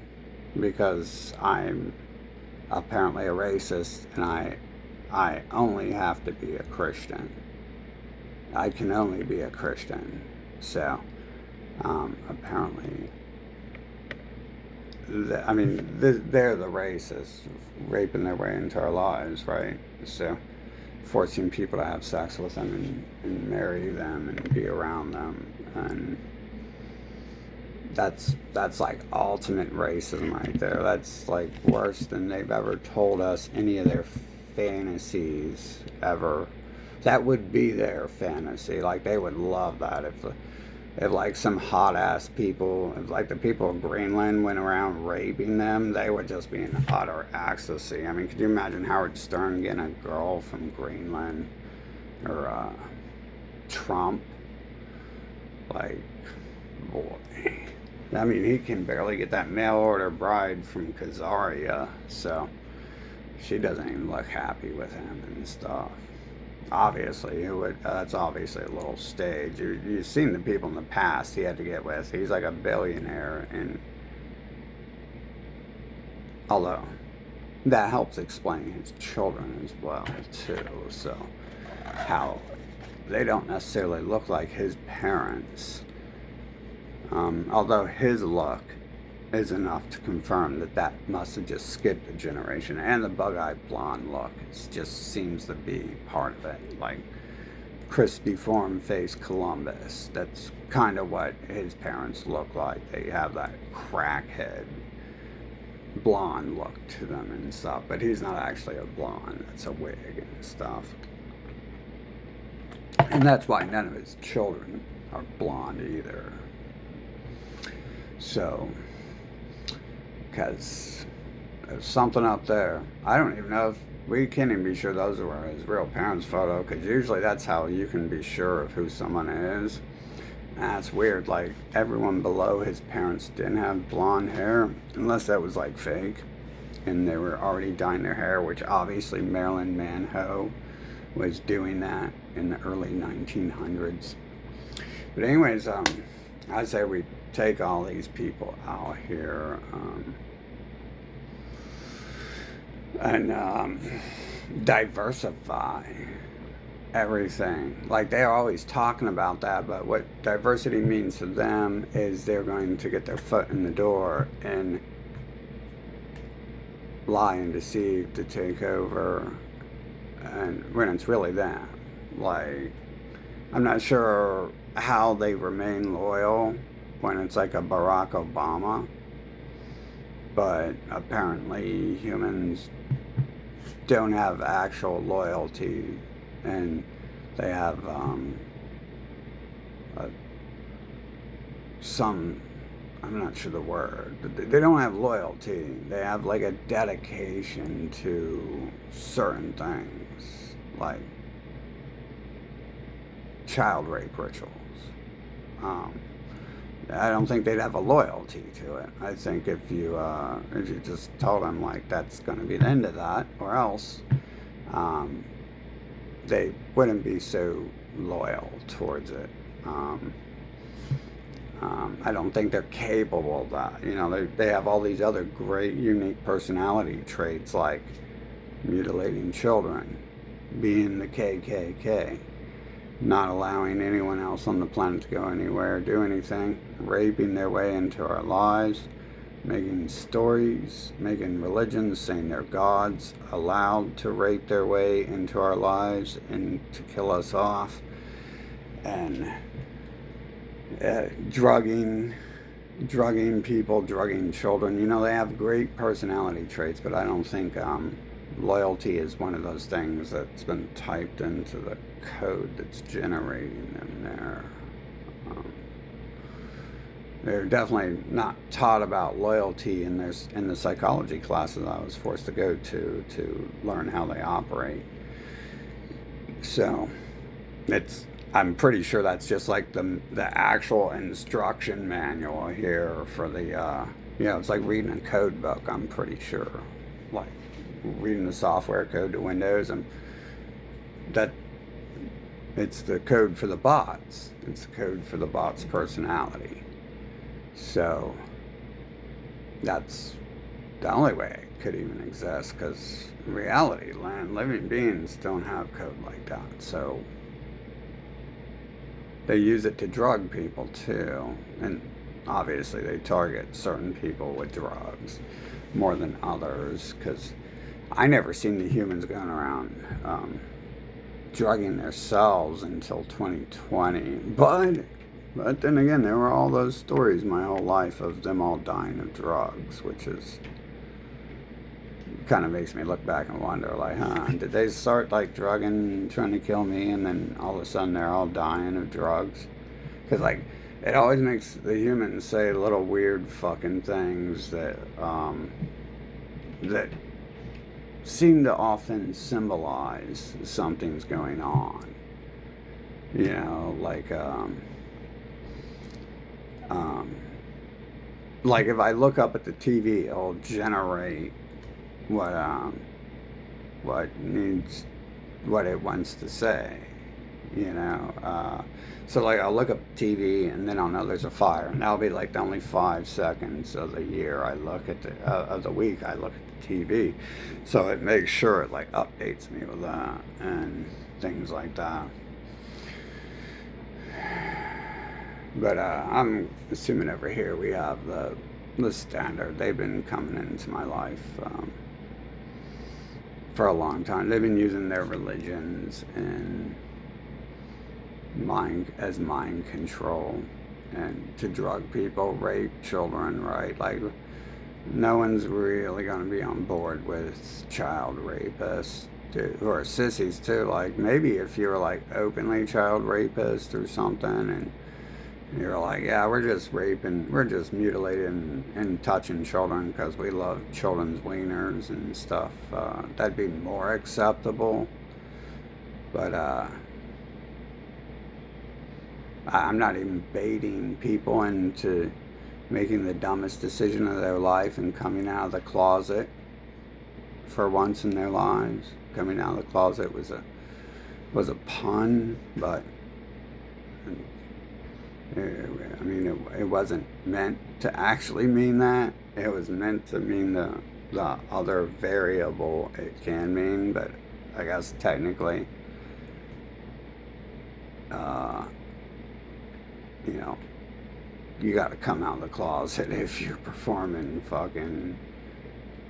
[SPEAKER 1] because I'm apparently a racist, and I only have to be a Christian. I can only be a Christian. So apparently, they're the racists, raping their way into our lives, right? So forcing people to have sex with them and marry them and be around them, and that's like ultimate racism right there. That's like worse than they've ever told us any of their fantasies ever. That would be their fantasy. Like, they would love that if like some hot ass people, if like the people of Greenland went around raping them, they would just be in utter ecstasy. I mean, could you imagine Howard Stern getting a girl from Greenland, or Trump? Like, boy. I mean, he can barely get that mail order bride from Khazaria, so she doesn't even look happy with him and stuff. Obviously, that's obviously a little stage. You've seen the people in the past he had to get with. He's like a billionaire, and although that helps explain his children as well too. So how they don't necessarily look like his parents, although his look is enough to confirm that must have just skipped a generation. And the bug-eyed blonde look, it just seems to be part of it. Like crispy form face Columbus. That's kind of what his parents look like. They have that crackhead blonde look to them and stuff. But he's not actually a blonde. It's a wig and stuff. And that's why none of his children are blonde either. So, because there's something up there. I don't even know if we can't even be sure those were his real parents' photo, because usually that's how you can be sure of who someone is. And that's weird. Like, everyone below his parents didn't have blonde hair, unless that was like fake, and they were already dyeing their hair, which obviously Marilyn Monroe was doing that in the early 1900s. But anyways, I'd say we take all these people out here, and diversify everything. Like, they're always talking about that, but what diversity means to them is they're going to get their foot in the door and lie and deceive to take over, and when it's really them. Like, I'm not sure how they remain loyal when it's like a Barack Obama, but apparently humans don't have actual loyalty, and they have some, I'm not sure the word, they don't have loyalty. They have like a dedication to certain things, like child rape rituals. I don't think they'd have a loyalty to it. I think if you just told them, like, that's going to be the end of that, or else um, they wouldn't be so loyal towards it. I don't think they're capable of that. You know, they have all these other great, unique personality traits like mutilating children, being the KKK, not allowing anyone else on the planet to go anywhere, do anything, raping their way into our lives, making stories, making religions, saying they're gods, allowed to rape their way into our lives and to kill us off, and drugging people, drugging children. You know, they have great personality traits, but I don't think loyalty is one of those things that's been typed into the code that's generating them there. They're definitely not taught about loyalty in the psychology classes I was forced to go to learn how they operate. So I'm pretty sure that's just like the actual instruction manual here for the it's like reading a code book. I'm pretty sure, like reading the software code to Windows, and that it's the code for the bots. It's the code for the bot's personality. So that's the only way it could even exist, because in reality, living beings don't have code like that. So they use it to drug people too, and obviously they target certain people with drugs more than others, because I never seen the humans going around drugging themselves until 2020. But then again, there were all those stories my whole life of them all dying of drugs, which is kind of makes me look back and wonder, like, did they start like drugging, trying to kill me, and then all of a sudden they're all dying of drugs? Because like it always makes the humans say little weird fucking things that that seem to often symbolize something's going on. You know, like if I look up at the TV, it'll generate what it wants to say. You know, so like I'll look up TV and then I'll know there's a fire, and that'll be like the only 5 seconds of the year I look at of the week I look at the TV. So it makes sure it like updates me with that and things like that. But I'm assuming over here we have the standard. They've been coming into my life for a long time. They've been using their religions and mind control, and to drug people, rape children, right? Like no one's really going to be on board with child rapists who are sissies too. Like maybe if you're like openly child rapist or something, and you're like, yeah, we're just raping, we're just mutilating and touching children because we love children's wieners and stuff, that'd be more acceptable. But I'm not even baiting people into making the dumbest decision of their life and coming out of the closet for once in their lives. Coming out of the closet was a pun, but I mean, it wasn't meant to actually mean that. It was meant to mean the other variable it can mean, but I guess technically, you know, you got to come out of the closet if you're performing fucking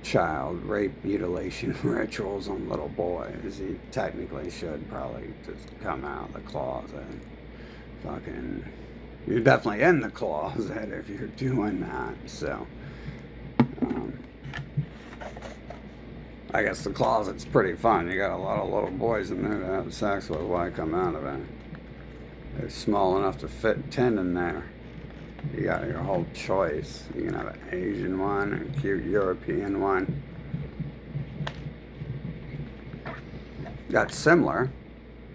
[SPEAKER 1] child rape mutilation rituals on little boys. You technically should probably just come out of the closet. Fucking, you're definitely in the closet if you're doing that. So I guess the closet's pretty fun. You got a lot of little boys in there to have sex with. Why come out of it? They're small enough to fit 10 in there. You got your whole choice. You can have an Asian one, a cute European one. That's similar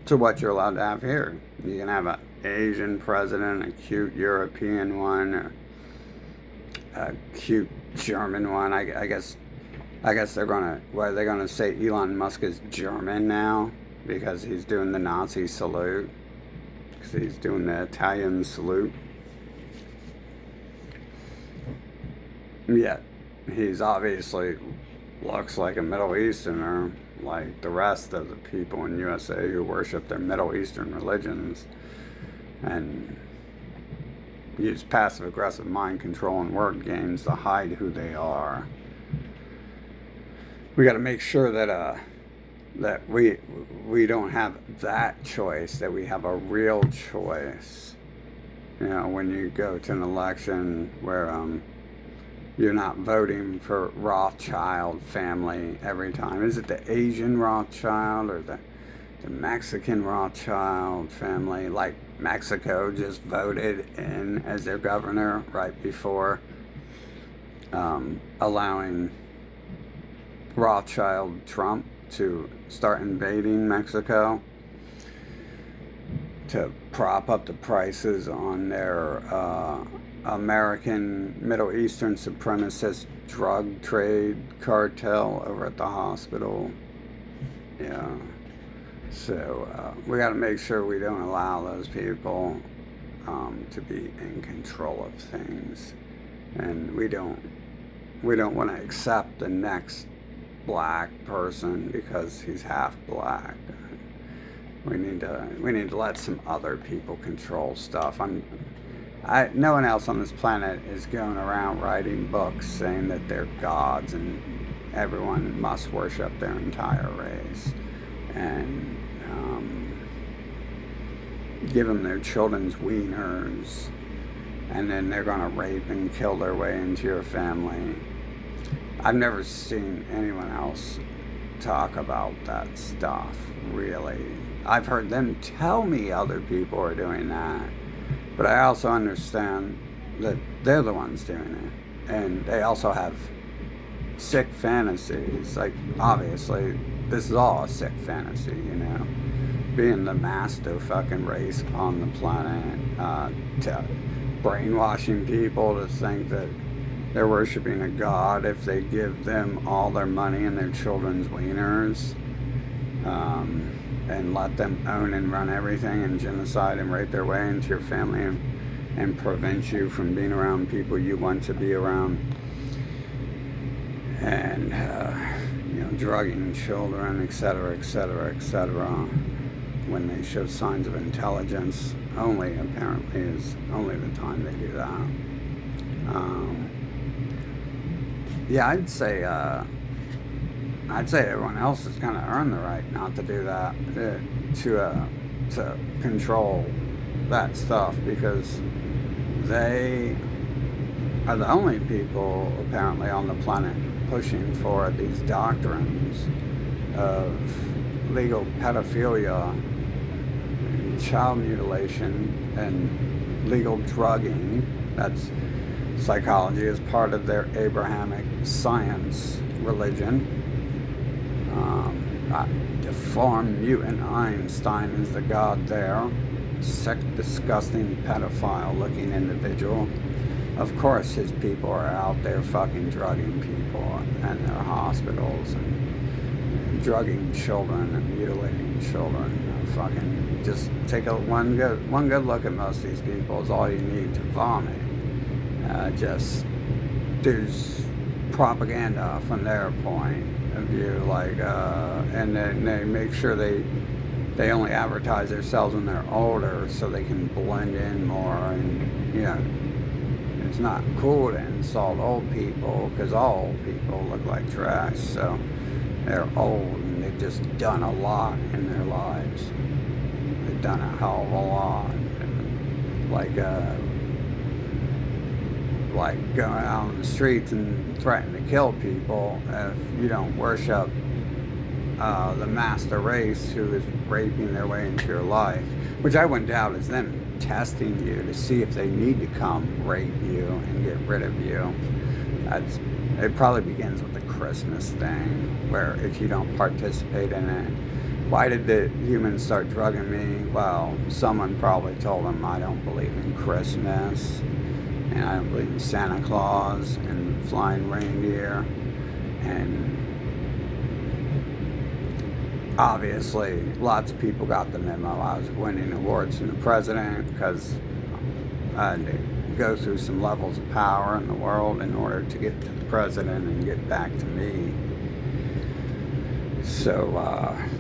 [SPEAKER 1] to what you're allowed to have here. You can have an Asian president, a cute European one, a cute German one. I guess I guess they're gonna, what are they gonna say, Elon Musk is German now because he's doing the Nazi salute, because he's doing the Italian salute. Yet he's obviously looks like a Middle Easterner, like the rest of the people in USA who worship their Middle Eastern religions and use passive aggressive mind control and word games to hide who they are. We got to make sure that that we don't have that choice, that we have a real choice. You know, when you go to an election where you're not voting for Rothschild family every time. Is it the Asian Rothschild or the Mexican Rothschild family? Like Mexico just voted in as their governor right before allowing Rothschild Trump to start invading Mexico to prop up the prices on their American Middle Eastern supremacist drug trade cartel over at the hospital. Yeah. So we got to make sure we don't allow those people to be in control of things, and we don't want to accept the next black person because he's half black. We need to let some other people control stuff. No one else on this planet is going around writing books saying that they're gods and everyone must worship their entire race and give them their children's wieners, and then they're going to rape and kill their way into your family. I've never seen anyone else talk about that stuff, really. I've heard them tell me other people are doing that, but I also understand that they're the ones doing it, and they also have sick fantasies. Like, obviously, this is all a sick fantasy, you know, being the master fucking race on the planet, to brainwashing people to think that they're worshiping a god if they give them all their money and their children's wieners, and let them own and run everything and genocide and rape their way into your family and prevent you from being around people you want to be around, and you know, drugging children, etc., etc., etc., when they show signs of intelligence. Only apparently is only the time they do that. Yeah, I'd say everyone else has kind of earned the right not to do that, to control that stuff, because they are the only people apparently on the planet pushing for these doctrines of legal pedophilia, child mutilation, and legal drugging. That's psychology is part of their Abrahamic science religion. Deformed mutant Einstein is the god there. Sick, disgusting, pedophile-looking individual. Of course, his people are out there fucking drugging people in their hospitals and drugging children and mutilating children. Fucking just take one good look at most of these people is all you need to vomit. Just there's propaganda from their point of view, like, and then they make sure they only advertise themselves when they're older so they can blend in more, and you know, it's not cool to insult old people because all old people look like trash, so they're old and they've just done a lot in their lives. They've done a hell of a lot, and like going out on the streets and threatening to kill people if you don't worship the master race who is raping their way into your life, which I wouldn't doubt is them testing you to see if they need to come rape you and get rid of you. It probably begins with the Christmas thing, where if you don't participate in it, why did the humans start drugging me? Well, someone probably told them I don't believe in Christmas, and I don't believe in Santa Claus and flying reindeer, And obviously, lots of people got the memo. I was winning awards from the president because I had to go through some levels of power in the world in order to get to the president and get back to me. So,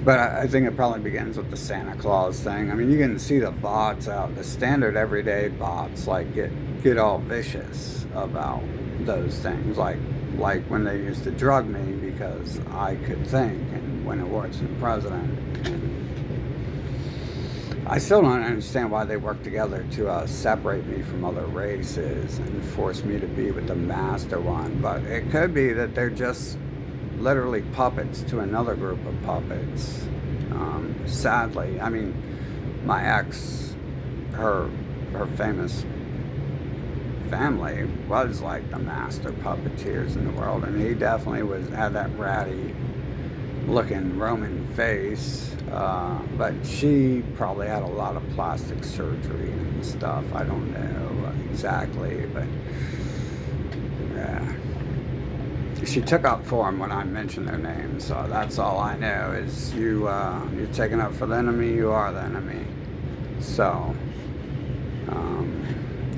[SPEAKER 1] but I think it probably begins with the Santa Claus thing. I mean, you can see the bots out, the standard everyday bots, like get all vicious about those things, like when they used to drug me because I could think and win awards from the president. And I still don't understand why they work together to separate me from other races and force me to be with the master one. But it could be that they're just literally puppets to another group of puppets. Sadly, I mean, my ex, her famous family was like the master puppeteers in the world, and he definitely had that ratty looking Roman face, but she probably had a lot of plastic surgery and stuff. I don't know exactly, but yeah. She took up for him when I mentioned their names, so that's all I know is you're taking up for the enemy, you are the enemy. So,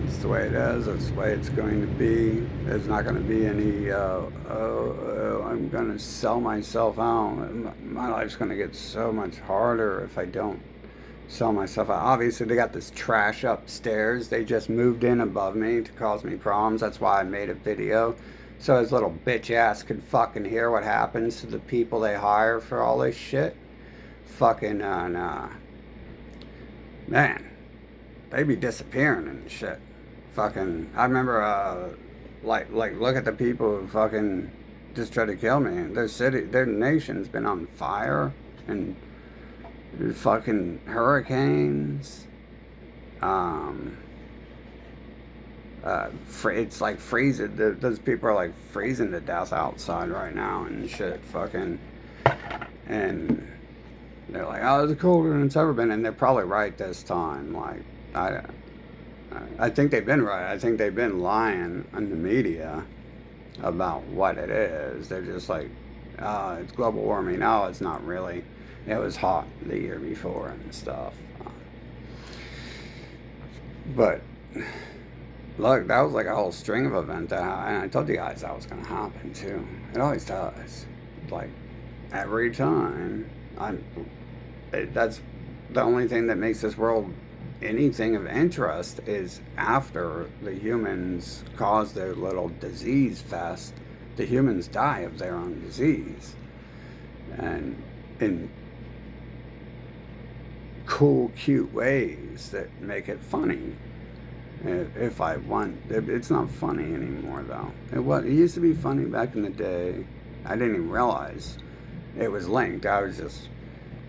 [SPEAKER 1] it's the way it is, it's the way it's going to be. There's not going to be any, I'm going to sell myself out. My life's going to get so much harder if I don't sell myself out. Obviously, they got this trash upstairs. They just moved in above me to cause me problems. That's why I made a video. So his little bitch ass could fucking hear what happens to the people they hire for all this shit. Fucking, man, they be disappearing and shit. Fucking, I remember, like, look at the people who fucking just tried to kill me. Their nation's been on fire, and fucking hurricanes. It's like freezing. Those people are like freezing to death outside right now and shit. Fucking, and they're like, oh, it's colder than it's ever been, and they're probably right this time. Like, I think they've been right. I think they've been lying on the media about what it is. They're just like, oh, it's global warming. No, it's not really. It was hot the year before and stuff. But look, that was like a whole string of events, and I told you guys that was going to happen too. It always does. Like, every time. That's the only thing that makes this world anything of interest is after the humans cause their little disease fest, the humans die of their own disease. And in cool, cute ways that make it funny. If I want, it's not funny anymore though. It used to be funny back in the day. I didn't even realize it was linked. I was just,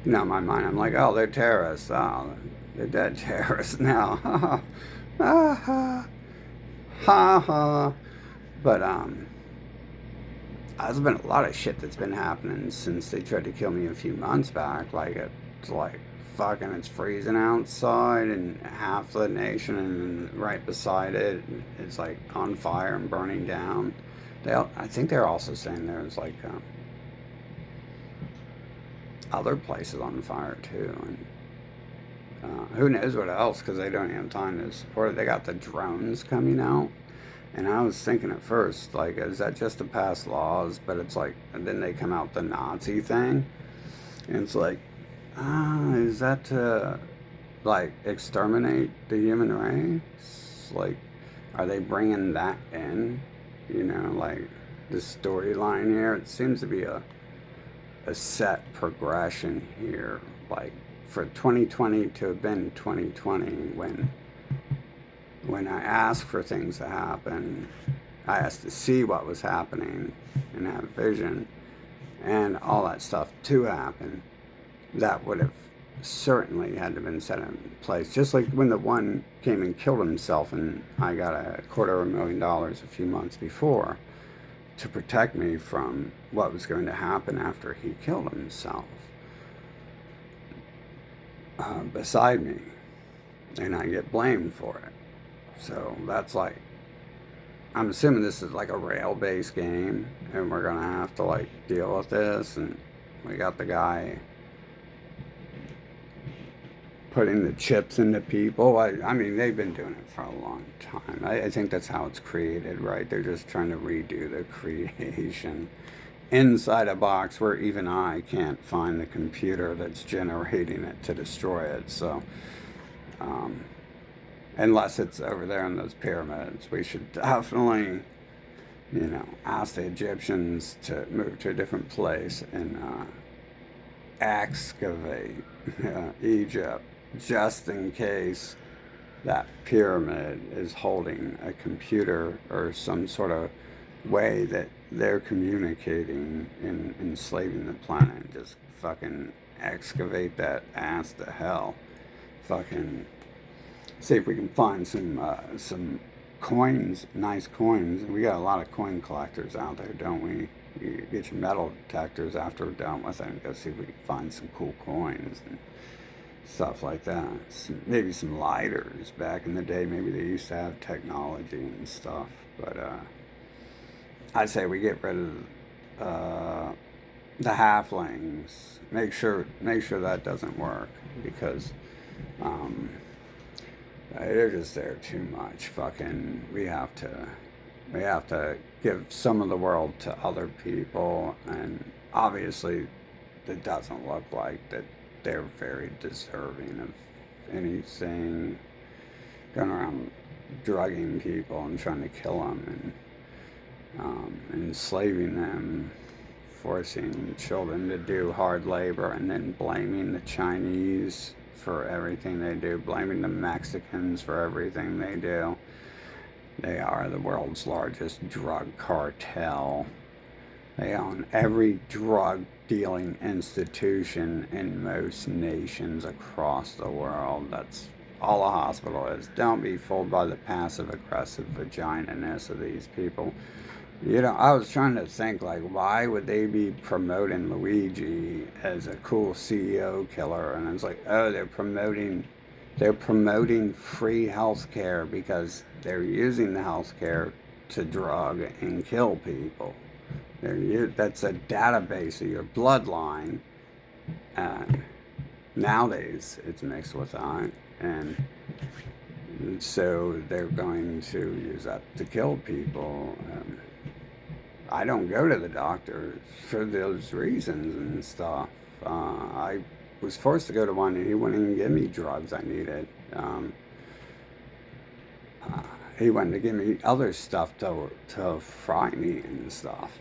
[SPEAKER 1] in my mind, I'm like, oh, they're terrorists. Oh, they're dead terrorists now. Ha ha ha ha ha. But there's been a lot of shit that's been happening since they tried to kill me a few months back. Like, it's like fucking, it's freezing outside and half the nation and right beside it, it's like on fire and burning down. I think they're also saying there's like other places on fire too, and who knows what else, because they don't have time to support it. They got the drones coming out, and I was thinking at first, like, is that just to pass laws? But it's like, and then they come out the Nazi thing, and it's like, is that to, like, exterminate the human race? Like, are they bringing that in? Like, the storyline here, it seems to be a set progression here, like, for 2020 to have been 2020, when I asked for things to happen, I asked to see what was happening and have vision and all that stuff to happen. That would have certainly had to have been set in place. Just like when the one came and killed himself, and I got $250,000 a few months before to protect me from what was going to happen after he killed himself beside me, and I get blamed for it. So that's like I'm assuming this is like a rail-based game, and we're gonna have to like deal with this. And we got the guy putting the chips into people. I mean, they've been doing it for a long time. I think that's how it's created, right? They're just trying to redo the creation inside a box where even I can't find the computer that's generating it to destroy it. So, um, unless it's over there in those pyramids, we should definitely, ask the Egyptians to move to a different place and excavate Egypt, just in case that pyramid is holding a computer or some sort of way that they're communicating and enslaving the planet. Just fucking excavate that ass to hell. Fucking see if we can find some coins, nice coins. We got a lot of coin collectors out there, don't we? You get your metal detectors after we're done with it and go see if we can find some cool coins and stuff like that. Maybe some lighters. Back in the day, maybe they used to have technology and stuff. But I'd say we get rid of the halflings. Make sure that doesn't work, because they're just there too much. Fucking, we have to give some of the world to other people, and obviously it doesn't look like that they're very deserving of anything. Going around drugging people and trying to kill them, and enslaving them, forcing children to do hard labor, and then blaming the Chinese for everything they do, blaming the Mexicans for everything they do. They are the world's largest drug cartel. They own every drug dealing institution in most nations across the world. That's all a hospital is. Don't be fooled by the passive aggressive vagina-ness of these people. I was trying to think, like, why would they be promoting Luigi as a cool CEO killer? And it's like, oh, they're promoting free healthcare because they're using the healthcare to drug and kill people. That's a database of your bloodline, and nowadays it's mixed with that, and so they're going to use that to kill people. I don't go to the doctor for those reasons and stuff. I was forced to go to one, and he wouldn't even give me drugs I needed. He wanted to give me other stuff to fry me and stuff.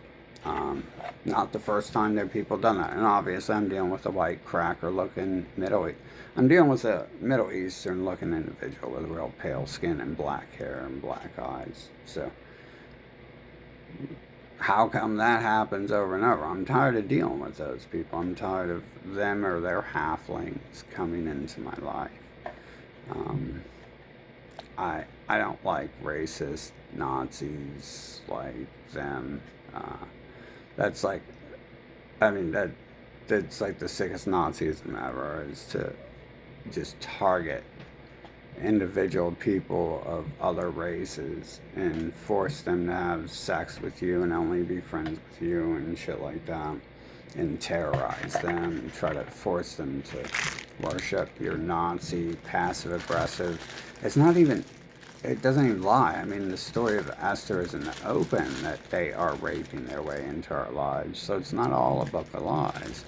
[SPEAKER 1] Not the first time that people done that. And obviously I'm dealing with a white cracker looking I'm dealing with a Middle Eastern looking individual with real pale skin and black hair and black eyes. So how come that happens over and over? I'm tired of dealing with those people. I'm tired of them or their halflings coming into my life. I don't like racist Nazis like them. That's like, that's like the sickest Nazism ever, is to just target individual people of other races and force them to have sex with you and only be friends with you and shit like that, and terrorize them and try to force them to worship your Nazi passive aggressive. It doesn't even lie. I mean, the story of Esther is in the open that they are raping their way into our lives. So it's not all a book of lies.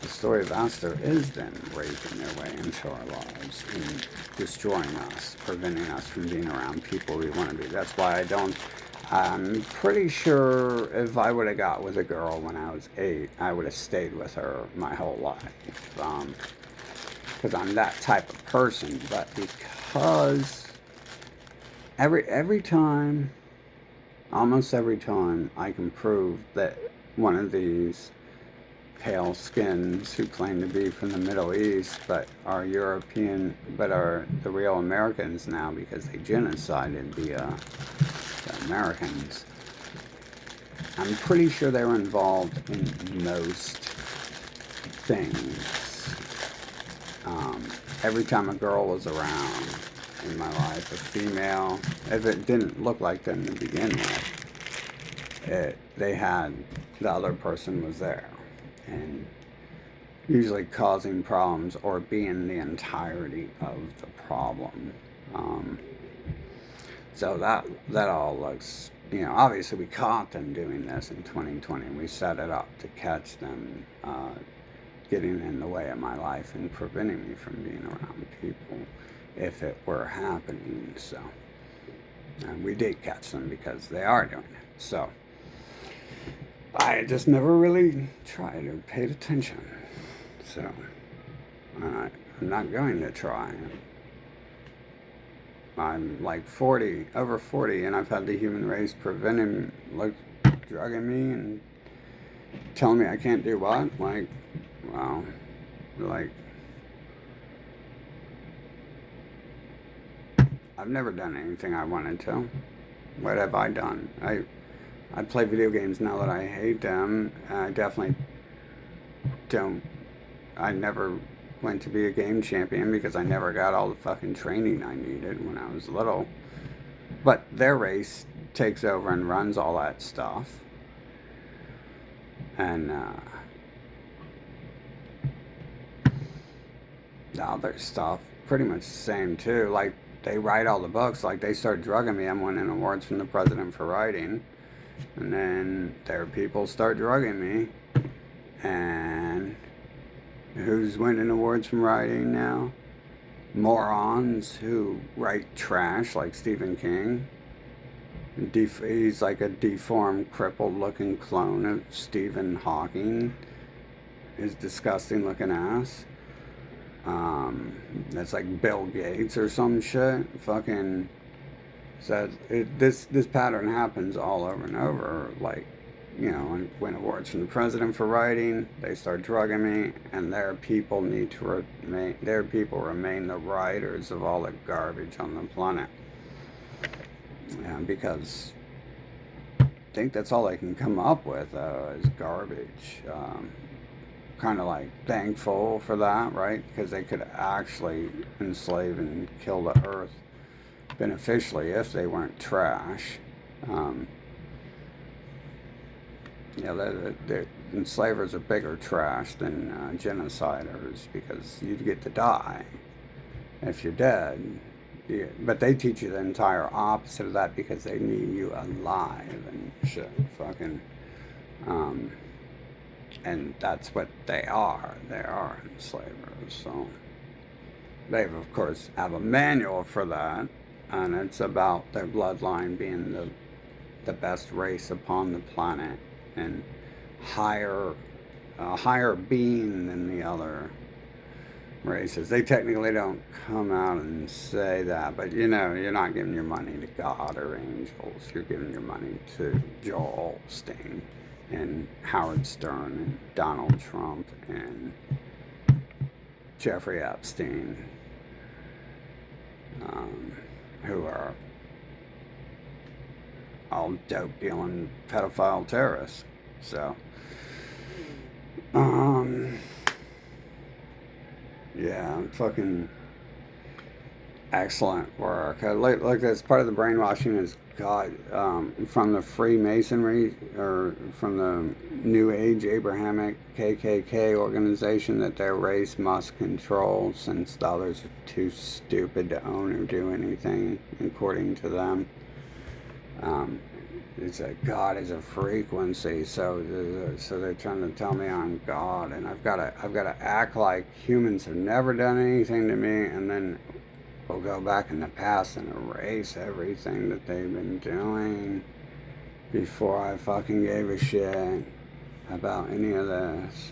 [SPEAKER 1] The story of Esther is them raping their way into our lives and destroying us, preventing us from being around people we want to be. That's why I'm pretty sure if I would have got with a girl when I was 8, I would have stayed with her my whole life. Because I'm that type of person. But because almost every time, I can prove that one of these pale skins who claim to be from the Middle East but are European, but are the real Americans now because they genocided the Americans. I'm pretty sure they were involved in most things. Every time a girl was around, in my life, a female. If it didn't look like them to begin with, the other person was there, and usually causing problems or being the entirety of the problem. So that all looks, obviously we caught them doing this in 2020. We set it up to catch them getting in the way of my life and preventing me from being around people if it were happening. So we did catch them because they are doing it. So I just never really tried or paid attention. So I'm not going to try. I'm like 40, over 40, and I've had the human race preventing, like, drugging me and telling me I can't do what? Like, wow. Like, I've never done anything I wanted to. What have I done? I play video games now that I hate them. I definitely don't. I never went to be a game champion because I never got all the fucking training I needed when I was little. But their race takes over and runs all that stuff. And the other stuff, pretty much the same too. Like, they write all the books. Like, they start drugging me. I'm winning awards from the president for writing. And then their people start drugging me. And who's winning awards from writing now? Morons who write trash like Stephen King. He's like a deformed, crippled-looking clone of Stephen Hawking. His disgusting-looking ass. That's like Bill Gates or some shit. Fucking. So this pattern happens all over and over. Like, and win awards from the president for writing. They start drugging me, and their people need to remain. Their people remain the writers of all the garbage on the planet. Yeah, because I think that's all they can come up with is garbage. Kind of like thankful for that, right? Because they could actually enslave and kill the earth beneficially if they weren't trash. The enslavers are bigger trash than genociders because you'd get to die if you're dead. Yeah, but they teach you the entire opposite of that because they need you alive and shit. Fucking. And that's what they are. They are enslavers. So they, of course, have a manual for that, and it's about their bloodline being the best race upon the planet and higher being than the other races. They technically don't come out and say that, but you're not giving your money to God or angels. You're giving your money to Joel Osteen and Howard Stern and Donald Trump and Jeffrey Epstein, who are all dope dealing pedophile terrorists. So, yeah, fucking excellent work. Like this part of the brainwashing is God, from the Freemasonry or from the New Age Abrahamic KKK organization that their race must control since the others are too stupid to own or do anything according to them. It's like God is a frequency, so they're trying to tell me I'm God, and I've got to act like humans have never done anything to me, and then we'll go back in the past and erase everything that they've been doing before I fucking gave a shit about any of this.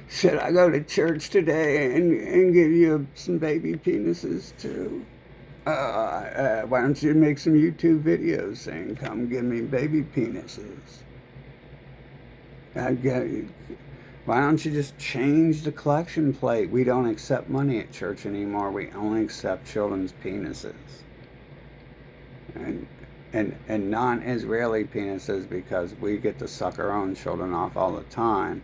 [SPEAKER 1] Should I go to church today and give you some baby penises too? Why don't you make some YouTube videos saying, come give me baby penises? Why don't you just change the collection plate? We don't accept money at church anymore. We only accept children's penises. And non-Israeli penises because we get to suck our own children off all the time.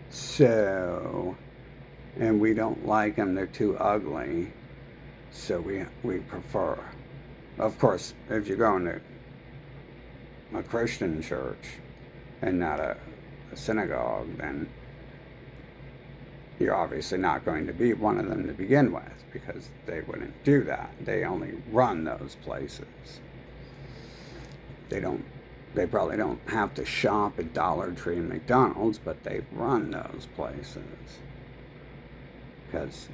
[SPEAKER 1] So and we don't like them. They're too ugly, so we prefer. Of course, if you're going to a Christian church and not a synagogue, then you're obviously not going to be one of them to begin with, because they wouldn't do that. They only run those places. They probably don't have to shop at Dollar Tree and McDonald's, but they run those places. Because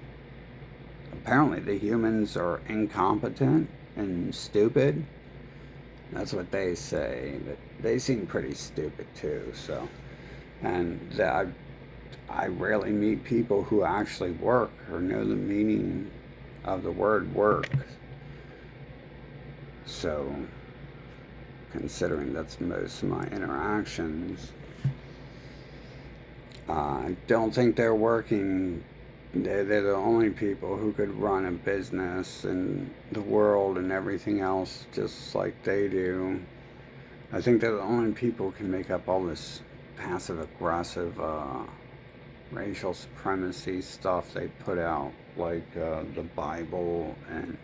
[SPEAKER 1] apparently the humans are incompetent and stupid. That's what they say, but they seem pretty stupid too. So, and I rarely meet people who actually work or know the meaning of the word work. So, considering that's most of my interactions, I don't think they're working. They're the only people who could run a business in the world and everything else just like they do. I think they're the only people who can make up all this passive aggressive racial supremacy stuff they put out, like the Bible, and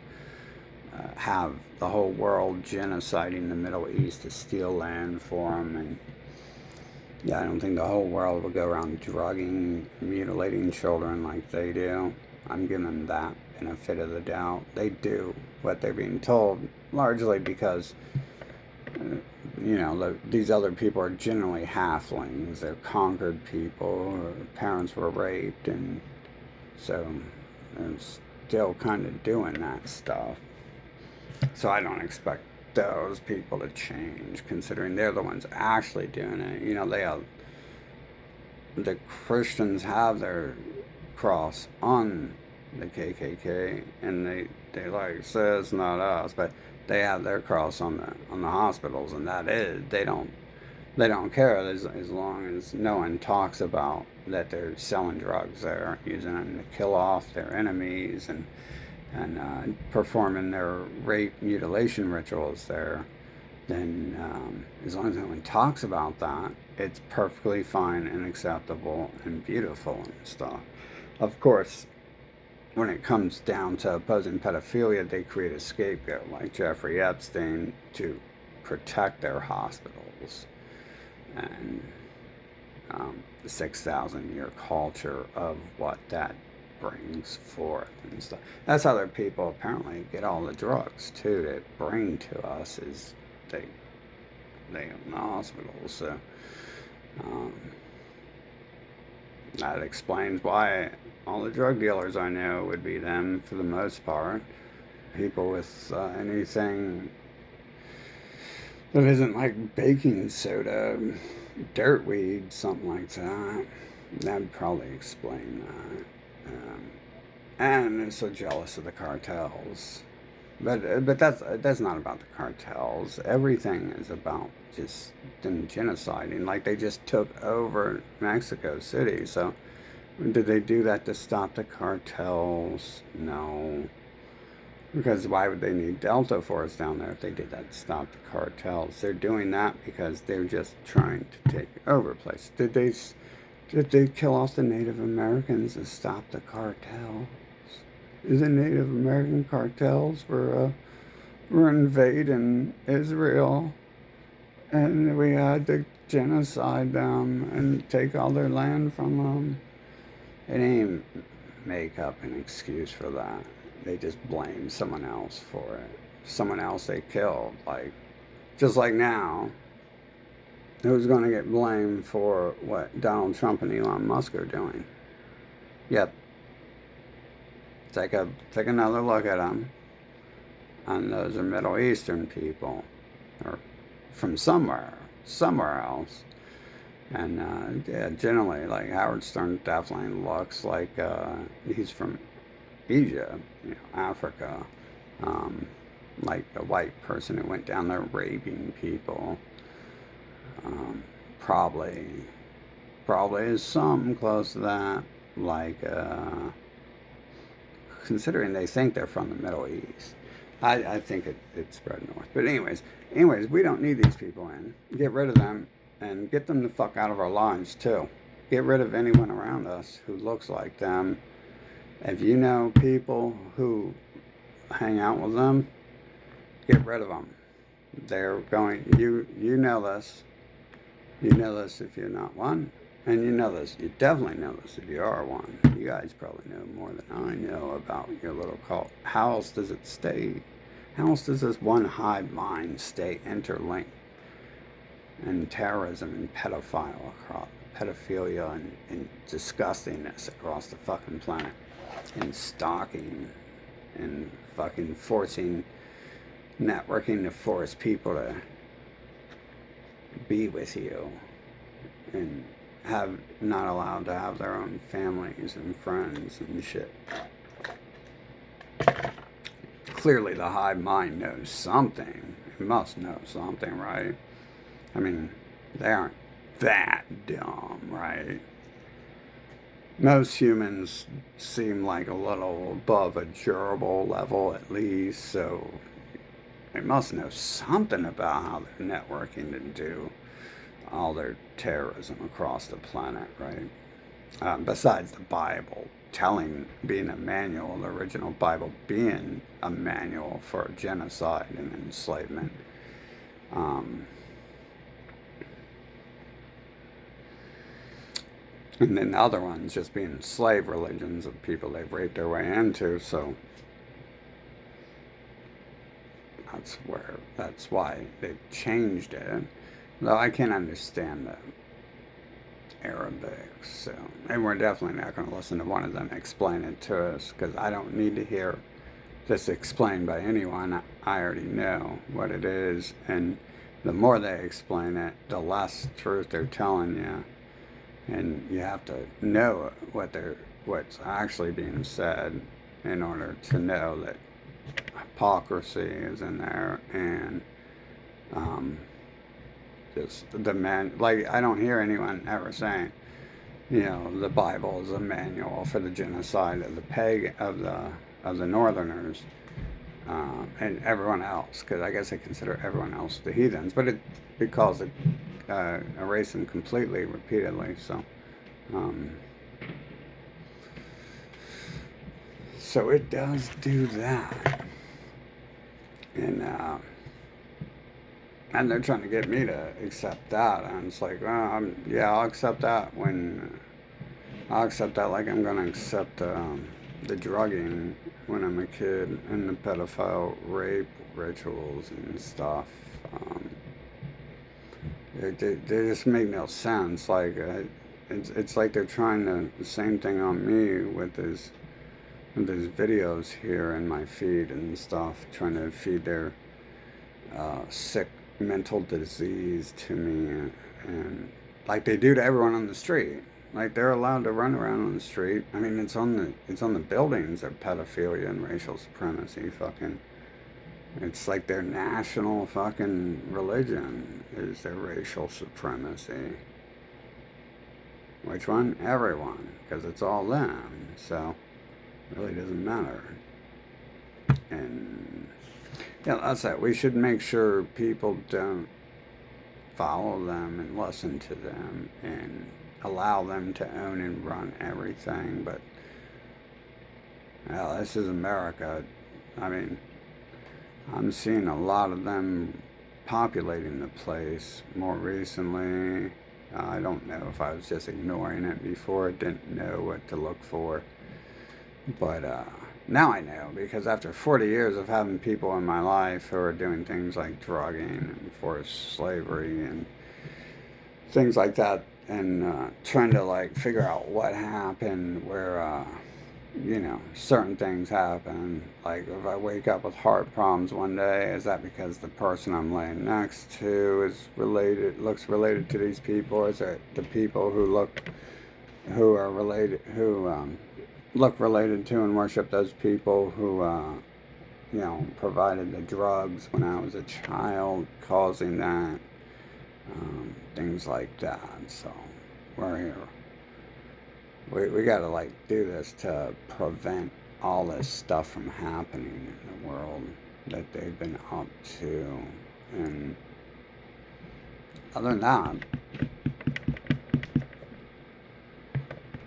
[SPEAKER 1] have the whole world genociding the Middle East to steal land for them. And yeah, I don't think the whole world will go around drugging, mutilating children like they do. I'm giving them that benefit of the doubt. They do what they're being told, largely because, these other people are generally halflings. They're conquered people, or parents were raped, and so they're still kind of doing that stuff. So I don't expect those people to change, considering they're the ones actually doing it. They have, the Christians have their cross on the KKK, and they like say it's not us, but they have their cross on the hospitals, and that is, they don't care as long as no one talks about that they're selling drugs there, using them to kill off their enemies, and performing their rape mutilation rituals there. Then as long as no one talks about that, it's perfectly fine and acceptable and beautiful and stuff. Of course, when it comes down to opposing pedophilia, they create a scapegoat like Jeffrey Epstein to protect their hospitals and the 6,000-year culture of what that brings forth and stuff. That's how other people apparently get all the drugs too that bring to us, is they own the hospitals. So that explains why all the drug dealers I know would be them for the most part. People with anything that isn't like baking soda, dirt weed, something like that. That'd probably explain that. And they're so jealous of the cartels. But that's not about the cartels. Everything is about just them genociding. Like, they just took over Mexico City. So did they do that to stop the cartels? No. Because why would they need Delta Force down there if they did that to stop the cartels? They're doing that because they're just trying to take over places. Did they kill off the Native Americans to stop the cartels? The Native American cartels were invading Israel, and we had to genocide them and take all their land from them. They didn't even make up an excuse for that. They just blame someone else for it. Someone else they killed. Like, just like now, who's going to get blamed for what Donald Trump and Elon Musk are doing? Yep. Take another look at them. And those are Middle Eastern people, or from somewhere else. And yeah, generally, like, Howard Stern definitely looks like he's from Egypt, Africa, like a white person who went down there raping people. Probably is something close to that, like, considering they think they're from the Middle East. I think it spread north. But anyways, we don't need these people in. Get rid of them, and get them the fuck out of our lives, too. get rid of anyone around us who looks like them. If you know people who hang out with them, get rid of them. They're going, you know this. You know this if you're not one. And you know this, you definitely know this if you are one. You guys probably know more than I know about your little cult. How else does it stay? How else does this one hive mind stay interlinked? And terrorism and pedophilia and disgustingness across the fucking planet. And stalking and fucking networking to force people to be with you and not allowed to have their own families and friends and shit. Clearly the hive mind knows something. It must know something, right? I mean, they aren't that dumb, right? Most humans seem like a little above a gerbil level at least, so they must know something about how they're networking to do all their terrorism across the planet, right? Besides the Bible being a manual, the original Bible being a manual for genocide and enslavement. And then the other ones just being slave religions of people they've raped their way into, so that's why they've changed it. Though I can't understand the Arabic, so, and we're definitely not going to listen to one of them explain it to us, because I don't need to hear this explained by anyone. I already know what it is, and the more they explain it, the less truth they're telling you, and you have to know what's actually being said in order to know that hypocrisy is in there, and just like, I don't hear anyone ever saying, the Bible is a manual for the genocide of the Northerners, and everyone else, because I guess they consider everyone else the heathens, but it calls it erase them completely repeatedly, so it does do that, and they're trying to get me to accept that, and it's like, I'll accept that I'll accept that like I'm going to accept the drugging when I'm a kid and the pedophile rape rituals and stuff. They just make no sense. Like, it's like they're trying the same thing on me with these videos here in my feed and stuff, trying to feed their sick mental disease to me, and like they do to everyone on the street. Like, they're allowed to run around on the street. I mean, it's on the buildings of pedophilia and racial supremacy. Fucking, it's like their national fucking religion is their racial supremacy. Which one? Everyone, because it's all them. So it really doesn't matter. And yeah, that's it. We should make sure people don't follow them and listen to them and allow them to own and run everything. But this is America. I mean, I'm seeing a lot of them populating the place more recently. I don't know if I was just ignoring it before, didn't know what to look for, but now I know, because after 40 years of having people in my life who are doing things like drugging and forced slavery and things like that, and trying to like figure out what happened, where certain things happen. Like, if I wake up with heart problems one day, is that because the person I'm laying next to looks related to these people, or is it the people who look related to and worship those people who provided the drugs when I was a child, causing that, things like that. So we're here. We gotta like do this to prevent all this stuff from happening in the world that they've been up to. And other than that,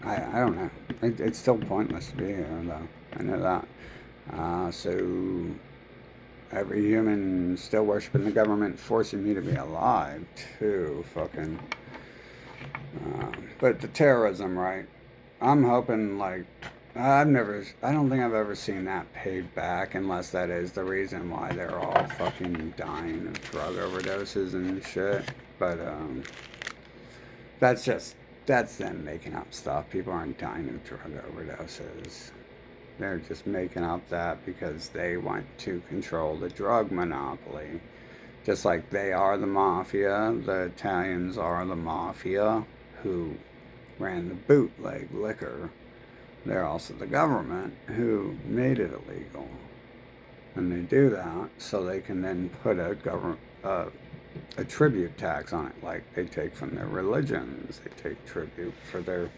[SPEAKER 1] I don't know. It's still pointless to be here, though. I know that. So every human still worshiping the government, forcing me to be alive, too. Fucking. But the terrorism, right? I'm hoping, like, I don't think I've ever seen that paid back unless that is the reason why they're all fucking dying of drug overdoses and shit. But, that's them making up stuff. People aren't dying of drug overdoses. They're just making up that because they want to control the drug monopoly. Just like they are the mafia, the Italians are the mafia who ran the bootleg liquor. They're also the government who made it illegal. And they do that so they can then put a tribute tax on it, like they take from their religions. They take tribute for their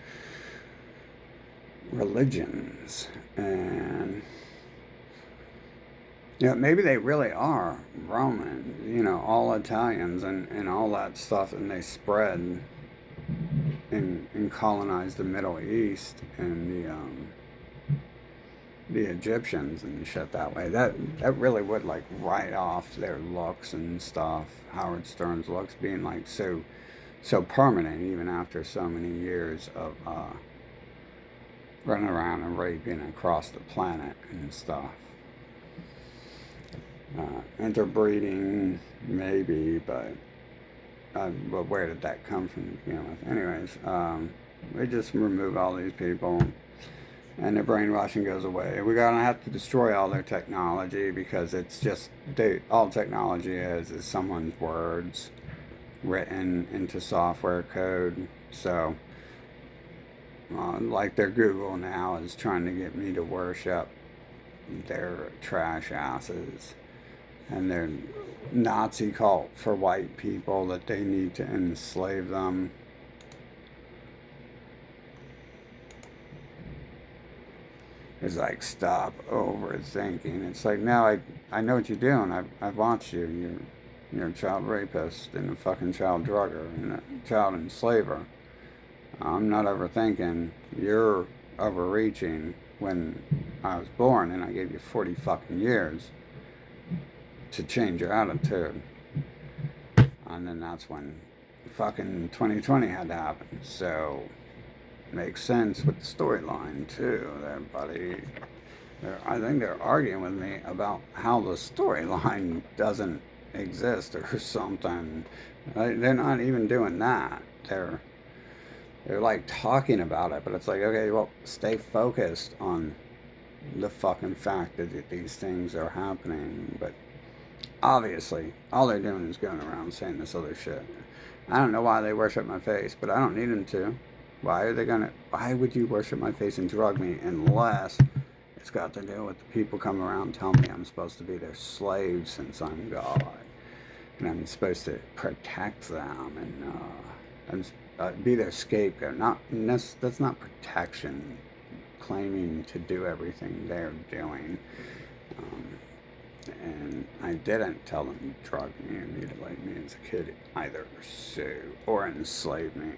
[SPEAKER 1] religions. And maybe they really are Roman, all Italians and all that stuff, and they spread and colonized the Middle East and the Egyptians and shit that way. That really would like write off their looks and stuff. Howard Stern's looks being like so permanent even after so many years of running around and raping across the planet and stuff. Interbreeding, maybe, but where did that come from to begin with? Anyways, we just remove all these people and their brainwashing goes away. We're going to have to destroy all their technology because it's just, all technology is someone's words written into software code. So, like their Google now is trying to get me to worship their trash asses and their Nazi cult for white people that they need to enslave them. It's like, stop overthinking. It's like, no, I know what you're doing. I've watched you. You're a child rapist and a fucking child drugger and a child enslaver. I'm not overthinking. You're overreaching. When I was born and I gave you 40 fucking years to change your attitude. And then that's when fucking 2020 had to happen. So, makes sense with the storyline too there, buddy. I think they're arguing with me about how the storyline doesn't exist or something. They're not even doing that. They're like talking about it, but it's like, okay, well, stay focused on the fucking fact that these things are happening. But obviously, all they're doing is going around saying this other shit. I don't know why they worship my face, but I don't need them to. Why would you worship my face and drug me unless it's got to do with the people come around telling me I'm supposed to be their slave since I'm God. And I'm supposed to protect them and be their scapegoat. That's not protection, claiming to do everything they're doing. And I didn't tell them to drug me or mutilate me as a kid either, or enslave me.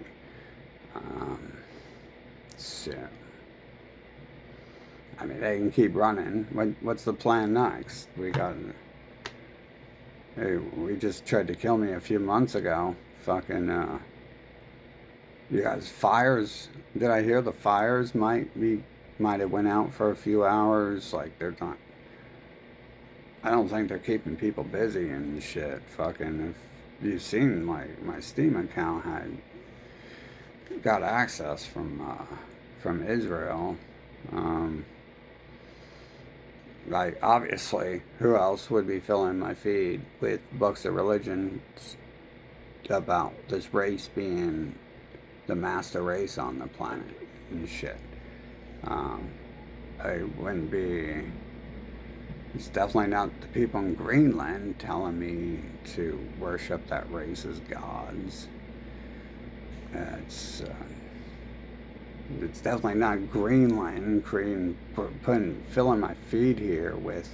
[SPEAKER 1] I mean, they can keep running. What's the plan next? We just tried to kill me a few months ago. Fucking, you guys, fires. Did I hear the fires might have went out for a few hours? Like, they're not. I don't think they're keeping people busy and shit. Fucking, if you've seen my Steam account had got access from Israel. Like, obviously, who else would be filling my feed with books of religion about this race being the master race on the planet and shit? I wouldn't be. It's definitely not the people in Greenland telling me to worship that race as gods. It's definitely not Greenland filling my feed here with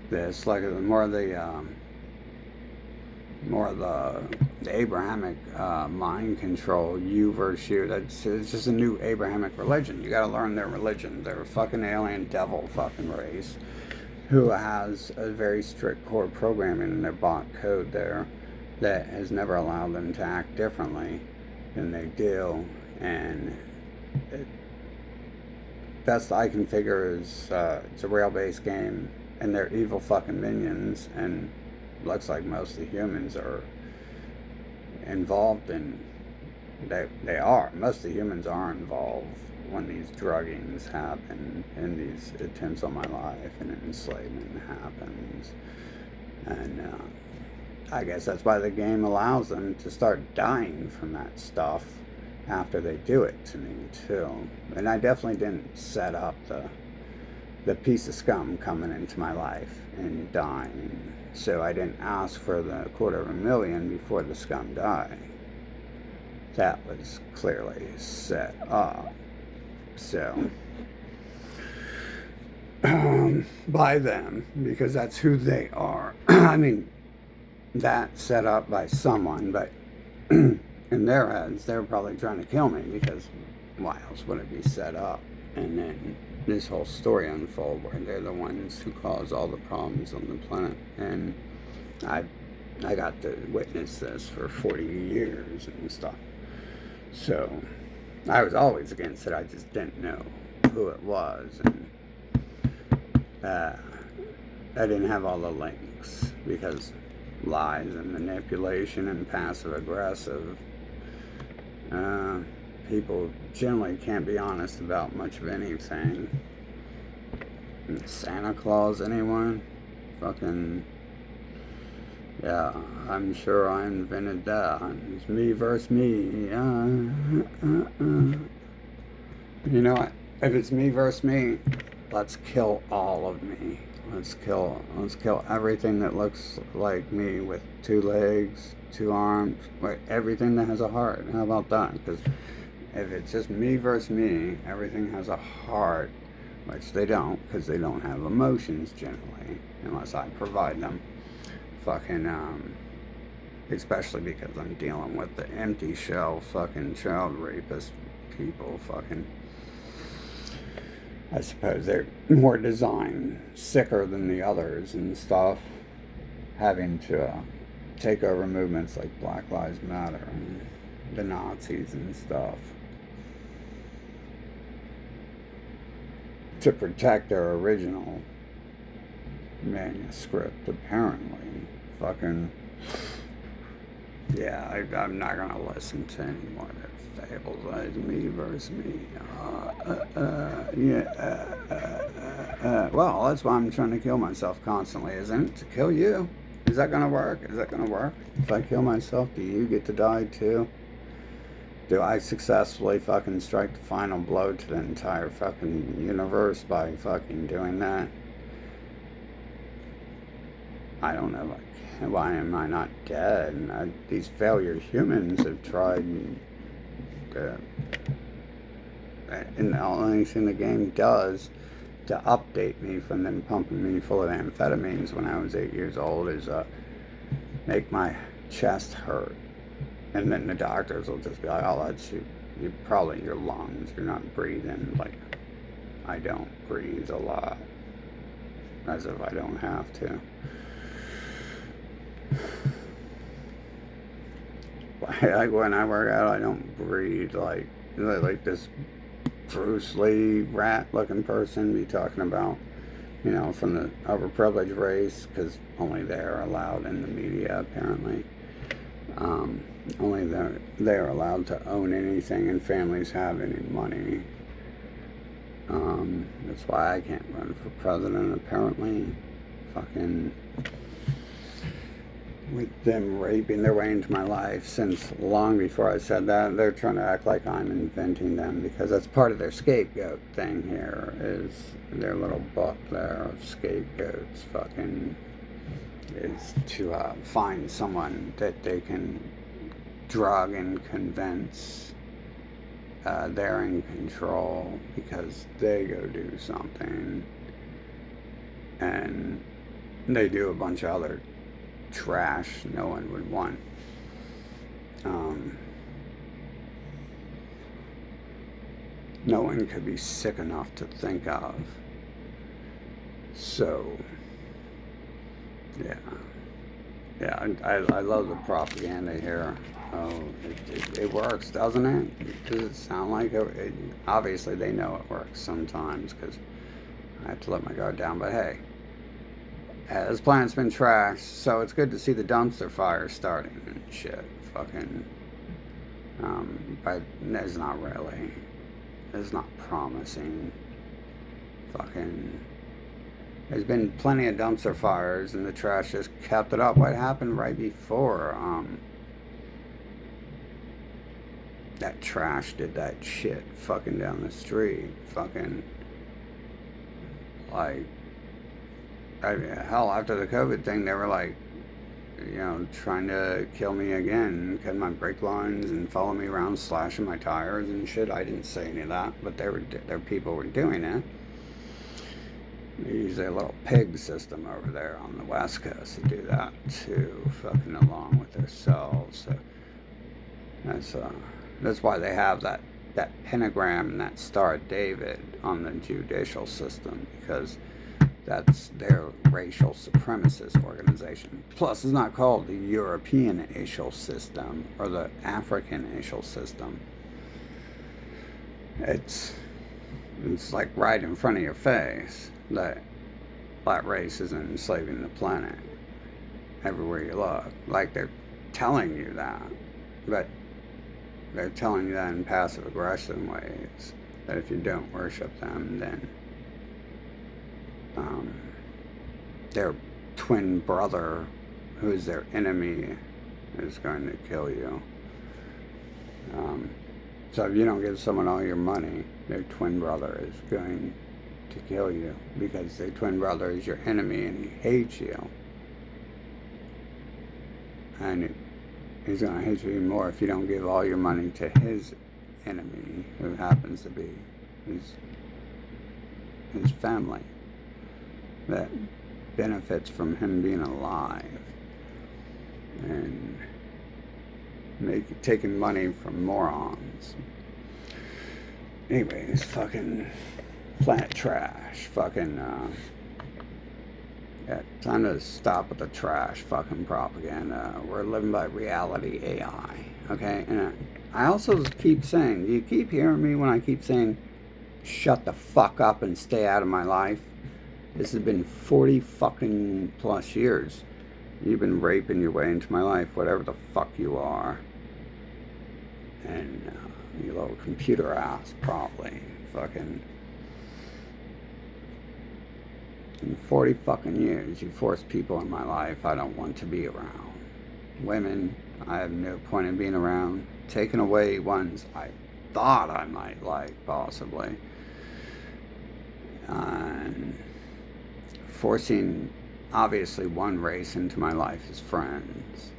[SPEAKER 1] this. Like more of the the Abrahamic mind control, you versus you. It's just a new Abrahamic religion. You got to learn their religion. They're a fucking alien devil fucking race who has a very strict core programming in their bot code there that has never allowed them to act differently than they do. And best I can figure is it's a rail-based game, and they're evil fucking minions, and looks like most of the humans are involved in. They are. Most of the humans are involved when these druggings happen and these attempts on my life and enslavement happens. And I guess that's why the game allows them to start dying from that stuff after they do it to me too. And I definitely didn't set up the piece of scum coming into my life and dying. So I didn't ask for the $250,000 before the scum died. That was clearly set up. So, by them, because that's who they are. I mean, that's set up by someone, but in their heads, they're probably trying to kill me, because why else would it be set up? And then this whole story unfold where they're the ones who cause all the problems on the planet. And I got to witness this for 40 years and stuff. So I was always against it. I just didn't know who it was. And I didn't have all the links because lies and manipulation and passive aggressive people generally can't be honest about much of anything. Santa Claus, anyone? Fucking, yeah, I'm sure I invented that. It's me versus me. You know what? If it's me versus me, let's kill all of me. Let's kill everything that looks like me with 2 legs, 2 arms, everything that has a heart. How about that? Because if it's just me versus me, everything has a heart, which they don't, because they don't have emotions generally, unless I provide them. Fucking, especially because I'm dealing with the empty shell fucking child rapist people. Fucking, I suppose they're more designed sicker than the others and stuff, having to take over movements like Black Lives Matter and the Nazis and stuff to protect their original manuscript, apparently. Fucking, yeah, I'm not gonna listen to any more of their fables. It's me versus me. Well, that's why I'm trying to kill myself constantly, isn't it? To kill you. Is that gonna work? Is that gonna work? If I kill myself, do you get to die too? Do I successfully fucking strike the final blow to the entire fucking universe by fucking doing that? I don't know. Why am I not dead? And these failure humans have tried and the only thing the game does to update me from them pumping me full of amphetamines when I was 8 years old is make my chest hurt. And then the doctors will just be like, oh, that's you probably your lungs, you're not breathing. Like, I don't breathe a lot, as if I don't have to. Like when I work out, I don't breathe like this Bruce Lee rat looking person be talking about, you know, from the overprivileged race, because only they're allowed in the media apparently. Only they're allowed to own anything and families have any money. That's why I can't run for president apparently. Fucking, with them raping their way into my life since long before I said that, they're trying to act like I'm inventing them, because that's part of their scapegoat thing here, is their little book there of scapegoats. Fucking, is to find someone that they can drug and convince they're in control because they go do something, and they do a bunch of other trash no one would want. um, no one could be sick enough to think of. So, yeah. Yeah, I love the propaganda here. Oh, it works, doesn't it? Does it sound like it? Obviously, they know it works sometimes because I have to let my guard down. But hey, this planet's been trashed, so it's good to see the dumpster fire starting and shit. Fucking, but it's not really. It's not promising. Fucking. There's been plenty of dumpster fires and the trash just kept it up. What happened right before that trash did that shit fucking down the street? Fucking, like, hell, after the COVID thing, they were like, trying to kill me again, cut my brake lines and follow me around, slashing my tires and shit. I didn't say any of that, but their people were doing it. They use a little pig system over there on the West Coast to do that too, fucking along with themselves. So that's why they have that pentagram and that Star of David on the judicial system, because that's their racial supremacist organization. Plus, it's not called the European racial system or the African racial system. It's like right in front of your face that black race is enslaving the planet everywhere you look. Like they're telling you that, but they're telling you that in passive aggressive ways, that if you don't worship them, then their twin brother, who is their enemy, is going to kill you. So if you don't give someone all your money, their twin brother is going to kill you, because their twin brother is your enemy and he hates you. And he's going to hate you even more if you don't give all your money to his enemy, who happens to be his family, that benefits from him being alive and taking money from morons. Anyways, fucking planet trash. Fucking, yeah, time to stop with the trash fucking propaganda. We're living by reality AI, okay? And I also keep saying, do you keep hearing me when I keep saying, shut the fuck up and stay out of my life? This has been 40 fucking plus years. You've been raping your way into my life, whatever the fuck you are. And you little computer ass, probably. Fucking. In 40 fucking years, you forced people in my life I don't want to be around. Women, I have no point in being around. Taking away ones I thought I might like, possibly. And forcing, obviously, one race into my life as friends.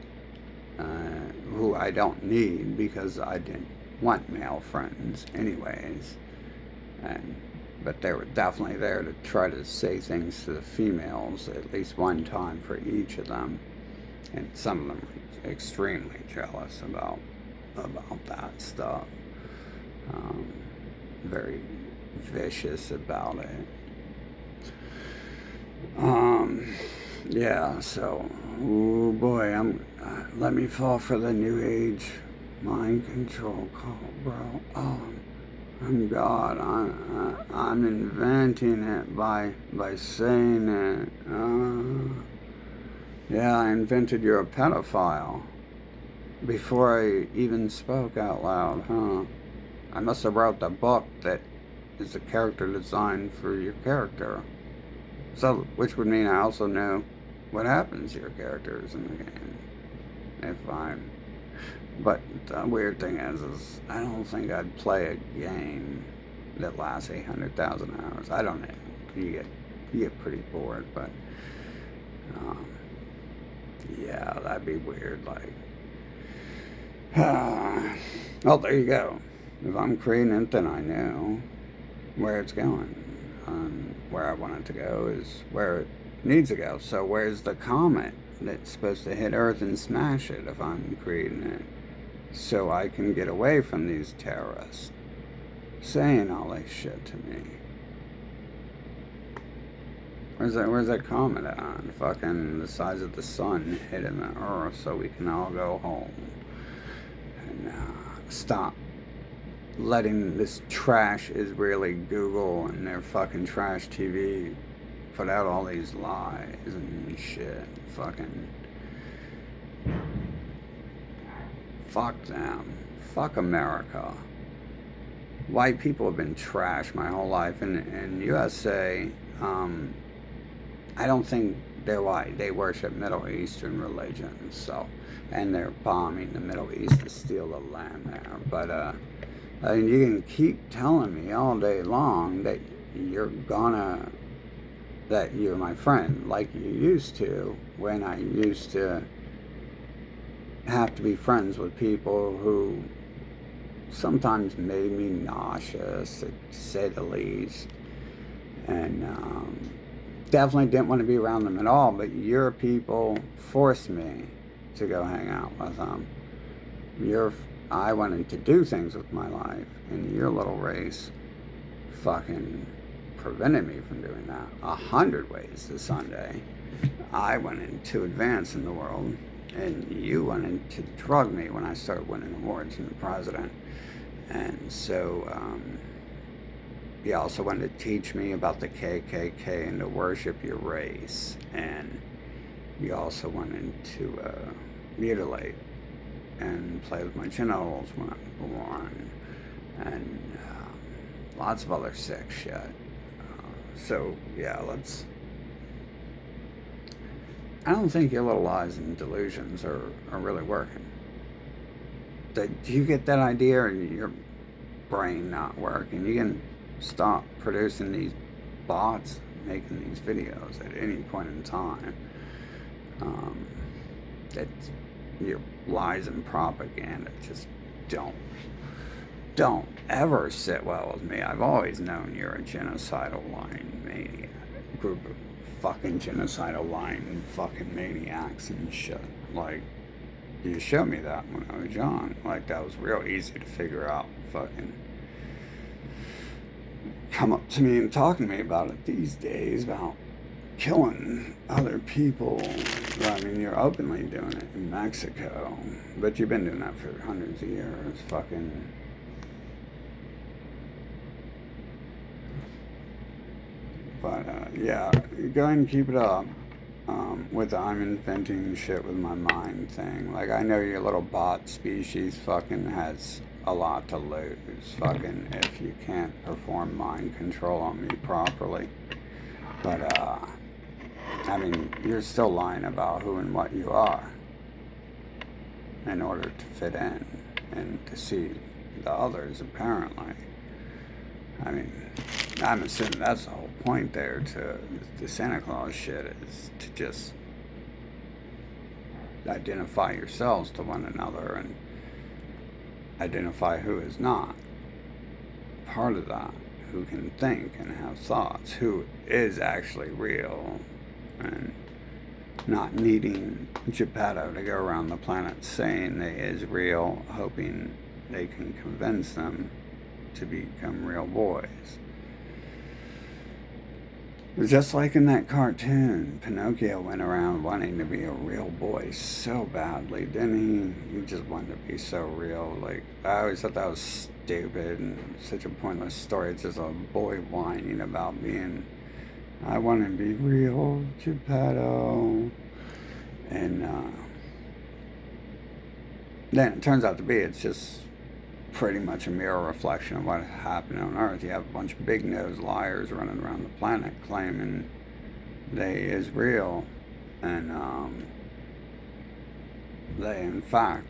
[SPEAKER 1] Who I don't need, because I didn't want male friends anyways. But they were definitely there to try to say things to the females at least one time for each of them. And some of them were extremely jealous about that stuff. Very vicious about it. Yeah, so, oh boy, let me fall for the new age mind control call, bro. Oh, I'm God. I'm inventing it by saying it. Yeah, I invented you're a pedophile before I even spoke out loud, huh? I must have wrote the book that is a character design for your character. So, which would mean I also know what happens to your characters in the game. But the weird thing is I don't think I'd play a game that lasts 800,000 hours. I don't know. You get pretty bored, but yeah, that'd be weird. Like, well, there you go. If I'm creating it, then I know where it's going. Where I want it to go is where it needs to go. So where's the comet that's supposed to hit Earth and smash it if I'm creating it? so I can get away from these terrorists saying all this shit to me. Where's that comment on? Fucking the size of the sun hitting the earth so we can all go home. And stop letting this trash Israeli Google and their fucking trash TV put out all these lies and shit. Fucking fuck them. Fuck America. White people have been trashed my whole life. In USA, I don't think they're white. They worship Middle Eastern religions, so, and they're bombing the Middle East to steal the land there. But you can keep telling me all day long that you're my friend, like you used to, when I used to have to be friends with people who sometimes made me nauseous, to say the least, and definitely didn't want to be around them at all. But your people forced me to go hang out with them. I wanted to do things with my life, and your little race fucking prevented me from doing that 100 ways to Sunday. I wanted to advance in the world, and you wanted to drug me when I started winning awards and the president. And so you also wanted to teach me about the KKK and to worship your race. And you also wanted to mutilate and play with my genitals when I was born. And lots of other sick shit. So, yeah, I don't think your little lies and delusions are really working. Do you get that idea, or your brain not working? You can stop producing these bots making these videos at any point in time. That your lies and propaganda just don't ever sit well with me. I've always known you're a genocidal lying maniac, group of fucking genocidal lying fucking maniacs and shit. Like, you showed me that when I was young. Like, that was real easy to figure out. Fucking come up to me and talk to me about it these days, about killing other people. I mean, you're openly doing it in Mexico, but you've been doing that for hundreds of years. Fucking but yeah, go ahead and keep it up with the I'm inventing shit with my mind thing. Like, I know your little bot species fucking has a lot to lose, fucking, if you can't perform mind control on me properly. But I mean, you're still lying about who and what you are in order to fit in and to see the others, apparently. I mean, I'm assuming that's the whole point there to the Santa Claus shit, is to just identify yourselves to one another and identify who is not part of that, who can think and have thoughts, who is actually real, and not needing Geppetto to go around the planet saying they is real, hoping they can convince them to become real boys. Just like in that cartoon, Pinocchio went around wanting to be a real boy so badly, didn't he? He just wanted to be so real. Like, I always thought that was stupid and such a pointless story. It's just a boy whining about being, I want to be real, Geppetto. And then it turns out to be, it's just pretty much a mirror reflection of what happened on Earth. You have a bunch of big-nosed liars running around the planet claiming they is real, and they, in fact,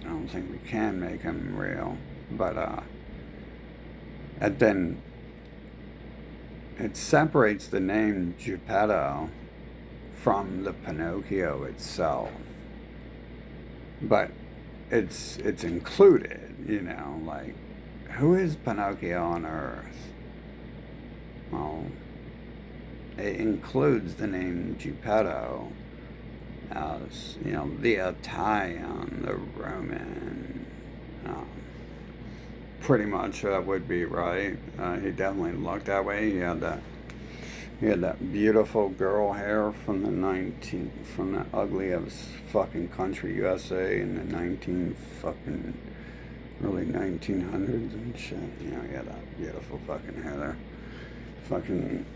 [SPEAKER 1] I don't think we can make them real, but and then it separates the name Geppetto from the Pinocchio itself, but it's included, you know, like, who is Pinocchio on Earth? Well, it includes the name Geppetto, as, you know, the Italian, the Roman. Um, Pretty much would be right. He definitely looked that way. He had that beautiful girl hair from from that ugly as fucking country USA in the 19 fucking early 1900s and shit. You know, he had that beautiful fucking hair there. Fucking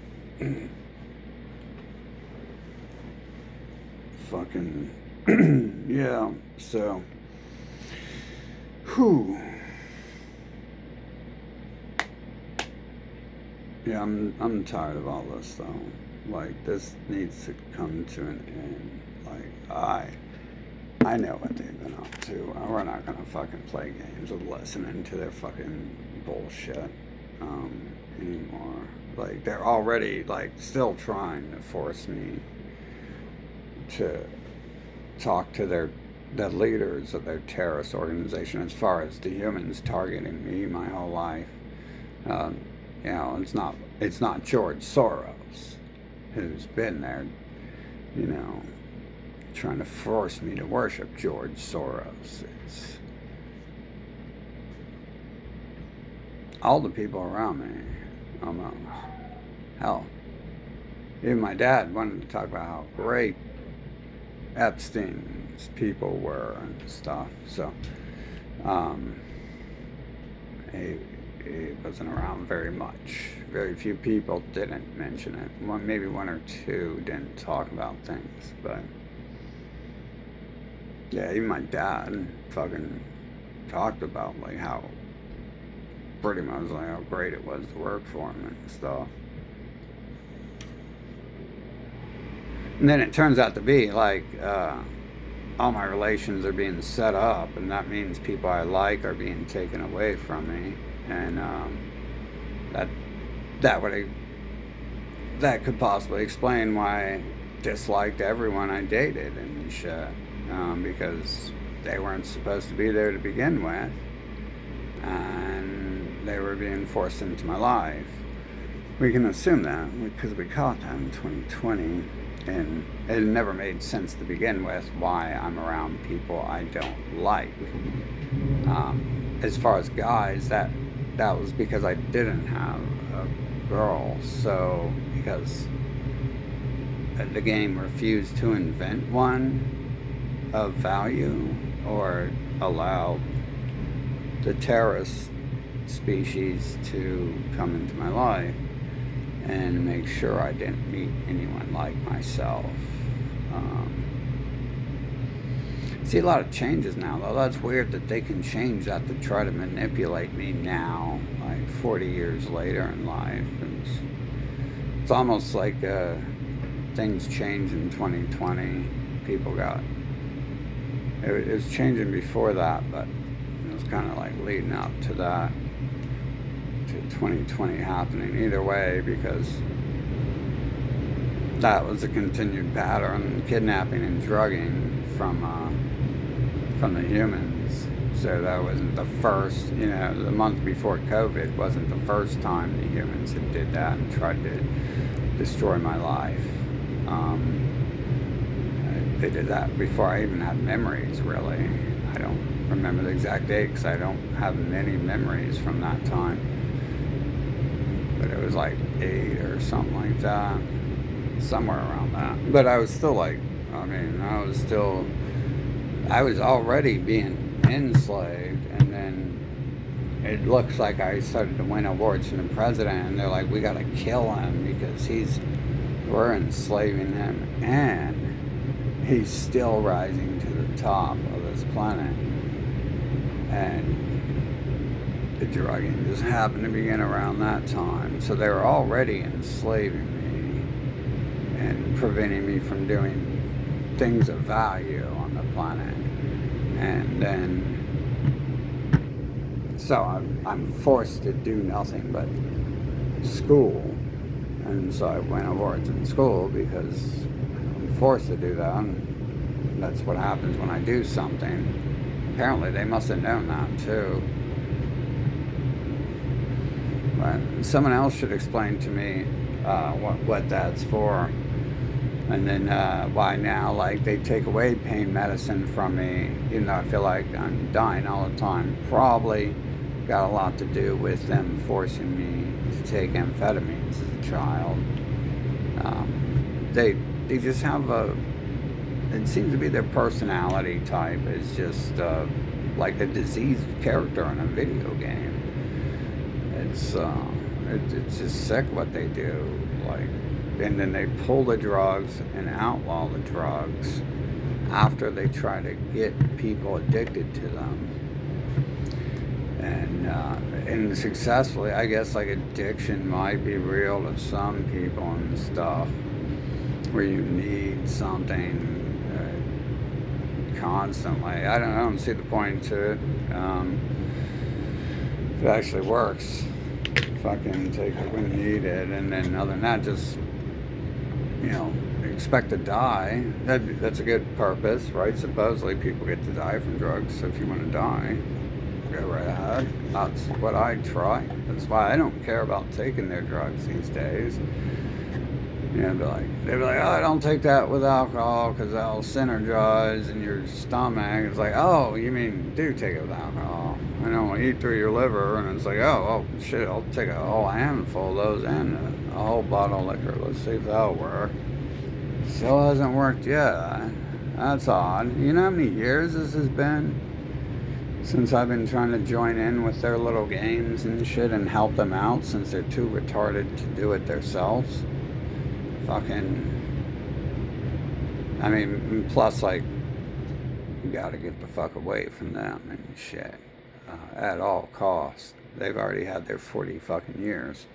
[SPEAKER 1] fucking yeah. So, whew. Yeah, I'm tired of all this though. Like, this needs to come to an end. Like, I know what they've been up to. We're not gonna fucking play games of listening to their fucking bullshit anymore. Like, they're already like still trying to force me to talk to the leaders of their terrorist organization. As far as the humans targeting me my whole life. Um, You know, it's not George Soros who's been there, you know, trying to force me to worship George Soros. It's all the people around me, almost. Hell, even my dad wanted to talk about how great Epstein's people were and stuff. So, um, he wasn't around very much. Very few people didn't mention it. Maybe one or two didn't talk about things, but yeah, even my dad fucking talked about like how pretty much like how great it was to work for him and stuff. And then it turns out to be like all my relations are being set up, and that means people I like are being taken away from me, and that could possibly explain why I disliked everyone I dated and shit, because they weren't supposed to be there to begin with, and they were being forced into my life. We can assume that because we caught that in 2020. And it never made sense to begin with why I'm around people I don't like. As far as guys, that was because I didn't have a girl. So because the game refused to invent one of value or allow the terrorist species to come into my life and make sure I didn't meet anyone like myself. See a lot of changes now, though. That's weird that they can change that to try to manipulate me now, like 40 years later in life. It's almost like things changed in 2020. People got... It was changing before that, but it was kind of like leading up to that. 2020 happening either way, because that was a continued pattern, kidnapping and drugging from the humans. So that wasn't the first, you know, the month before COVID wasn't the first time the humans had did that and tried to destroy my life. They did that before I even had memories, really. I don't remember the exact date because I don't have many memories from that time. But it was like 8 or something like that, somewhere around that. But I was still like, I was already being enslaved, and then it looks like I started to win awards from the president, and they're like, we gotta kill him because we're enslaving him, and he's still rising to the top of this planet. And the drugging just happened to begin around that time. So they were already enslaving me and preventing me from doing things of value on the planet. And then, so I'm forced to do nothing but school. And so I went awards in school because I'm forced to do that. And that's what happens when I do something. Apparently they must have known that too. But someone else should explain to me what that's for. And then why now, like, they take away pain medicine from me, even though I feel like I'm dying all the time. Probably got a lot to do with them forcing me to take amphetamines as a child. They just have it seems to be their personality type is just like a diseased character in a video game. It's just sick what they do. Like, and then they pull the drugs and outlaw the drugs after they try to get people addicted to them. And successfully, I guess, like, addiction might be real to some people and stuff, where you need something constantly. I don't see the point to it. If it actually works, fucking take it when needed, and then other than that, just, expect to die. That's a good purpose, right? Supposedly people get to die from drugs, so if you want to die, go right ahead. That's what I try. That's why I don't care about taking their drugs these days. They'd be like, oh, don't take that with alcohol because that'll synergize in your stomach. It's like, oh, you mean do take it with alcohol? I don't want to eat through your liver. And it's like, oh shit, I'll take a whole handful of those and a whole bottle of liquor. Let's see if that'll work. Still hasn't worked yet. That's odd. You know how many years this has been since I've been trying to join in with their little games and shit and help them out, since they're too retarded to do it themselves? I mean, plus, like, you gotta get the fuck away from them and shit at all costs. They've already had their 40 fucking years,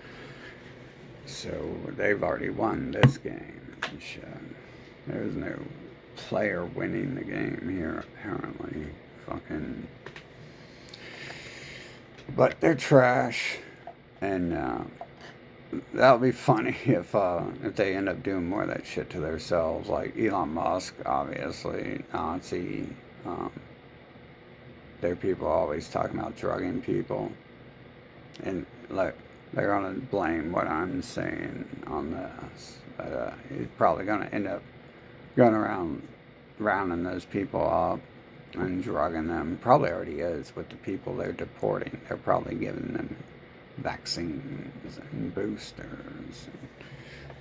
[SPEAKER 1] so they've already won this game and shit. There's no player winning the game here, apparently. But they're trash, and that'll be funny if they end up doing more of that shit to themselves. Like Elon Musk, obviously, Nazi. Their people always talking about drugging people, and like they're gonna blame what I'm saying on this. But he's probably gonna end up going around rounding those people up and drugging them. Probably already is with the people they're deporting. They're probably giving them vaccines and boosters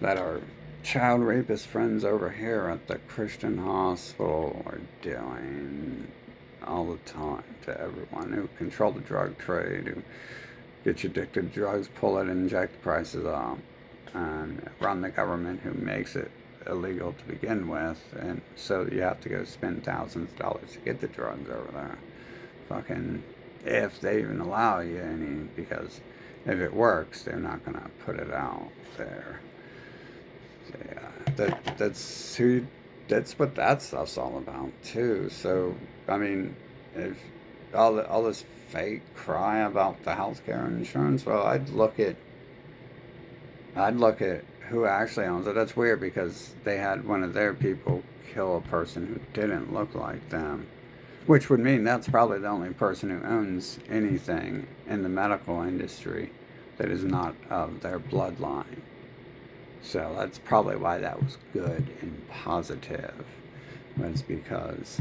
[SPEAKER 1] that our child rapist friends over here at the Christian hospital are doing all the time to everyone who control the drug trade, who get you addicted to drugs, pull it, inject the prices up, and run the government who makes it illegal to begin with, and so you have to go spend thousands of dollars to get the drugs over there. Fucking, if they even allow you any, because if it works, they're not gonna put it out there. So yeah, that's what that stuff's all about too. So I mean, if all this fake cry about the healthcare insurance, well, I'd look at who actually owns it. That's weird because they had one of their people kill a person who didn't look like them, which would mean that's probably the only person who owns anything in the medical industry that is not of their bloodline. So that's probably why that was good and positive, was because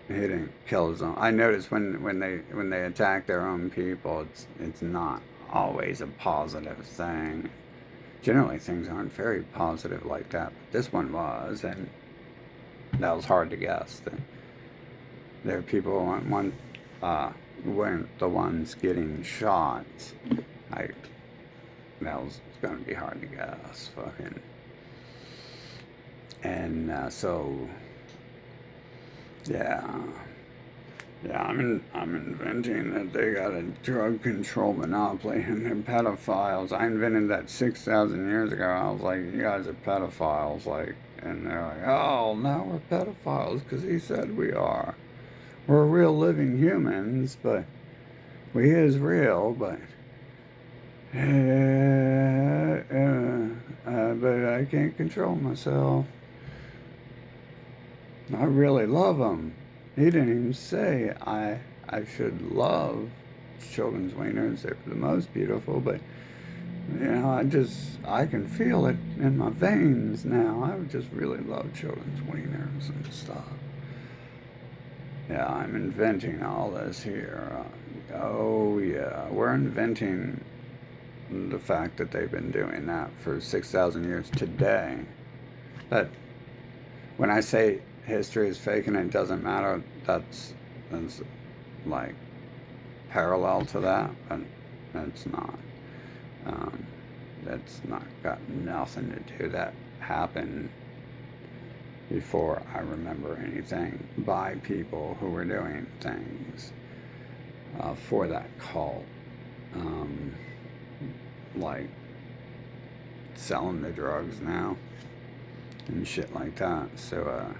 [SPEAKER 1] he didn't kill his own. I noticed when they attack their own people, it's not always a positive thing. Generally, things aren't very positive like that, but this one was, and that was hard to guess. That there are people who weren't the ones getting shot. That was going to be hard to guess, fucking. And so, yeah, I'm inventing that they got a drug control monopoly and they're pedophiles. I invented that 6,000 years ago. I was like, you guys are pedophiles, like, and they're like, oh, now we're pedophiles because he said we are. We're real living humans, but we is real, but I can't control myself. I really love him. He didn't even say I should love children's wieners. They're the most beautiful, but I can feel it in my veins now. I would just really love children's wieners and stuff. Yeah, I'm inventing all this here. Oh, yeah, we're inventing the fact that they've been doing that for 6,000 years today. That when I say history is fake and it doesn't matter, that's like parallel to that, but it's not. Um, that's not got nothing to do. That happened before I remember anything by people who were doing things for that cult, um, like selling the drugs now and shit like that. So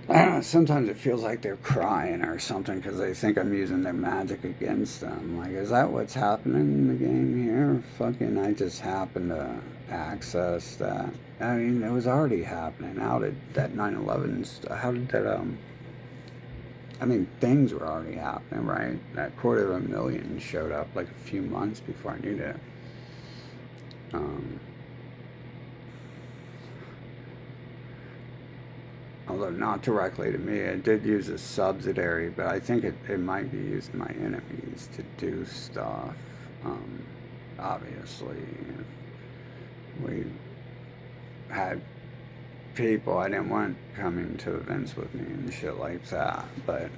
[SPEAKER 1] I don't know, sometimes it feels like they're crying or something because they think I'm using their magic against them. Like, is that what's happening in the game here? Fucking, I just happened to access that. I mean, it was already happening. How did that 9/11, how did that, I mean, things were already happening, right? That 250,000 showed up like a few months before I knew that. Although not directly to me, it did use a subsidiary, but I think it might be using my enemies to do stuff. Obviously, if we had people I didn't want coming to events with me and shit like that, but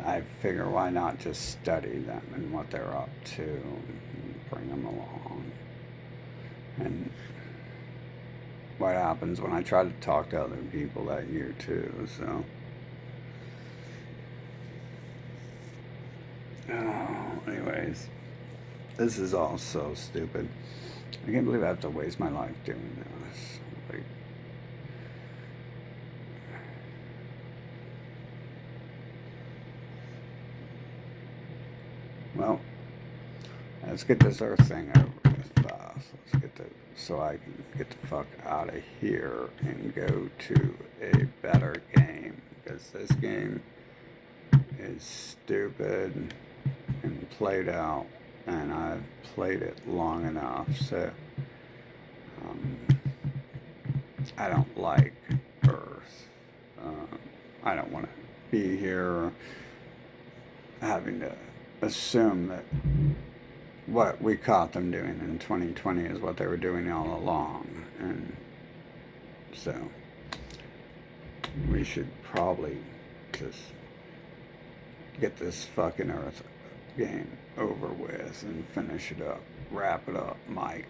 [SPEAKER 1] I figure why not just study them and what they're up to and bring them along. And what happens when I try to talk to other people that year too, so. Oh, anyways, this is all so stupid. I can't believe I have to waste my life doing this. Like, well, let's get this Earth thing over with fast. Let's get the so I can get the fuck out of here and go to a better game because this game is stupid and played out, and I've played it long enough, so um, I don't like Earth. I don't want to be here having to assume that what we caught them doing in 2020 is what they were doing all along. And so we should probably just get this fucking Earth game over with and finish it up, wrap it up, Mike.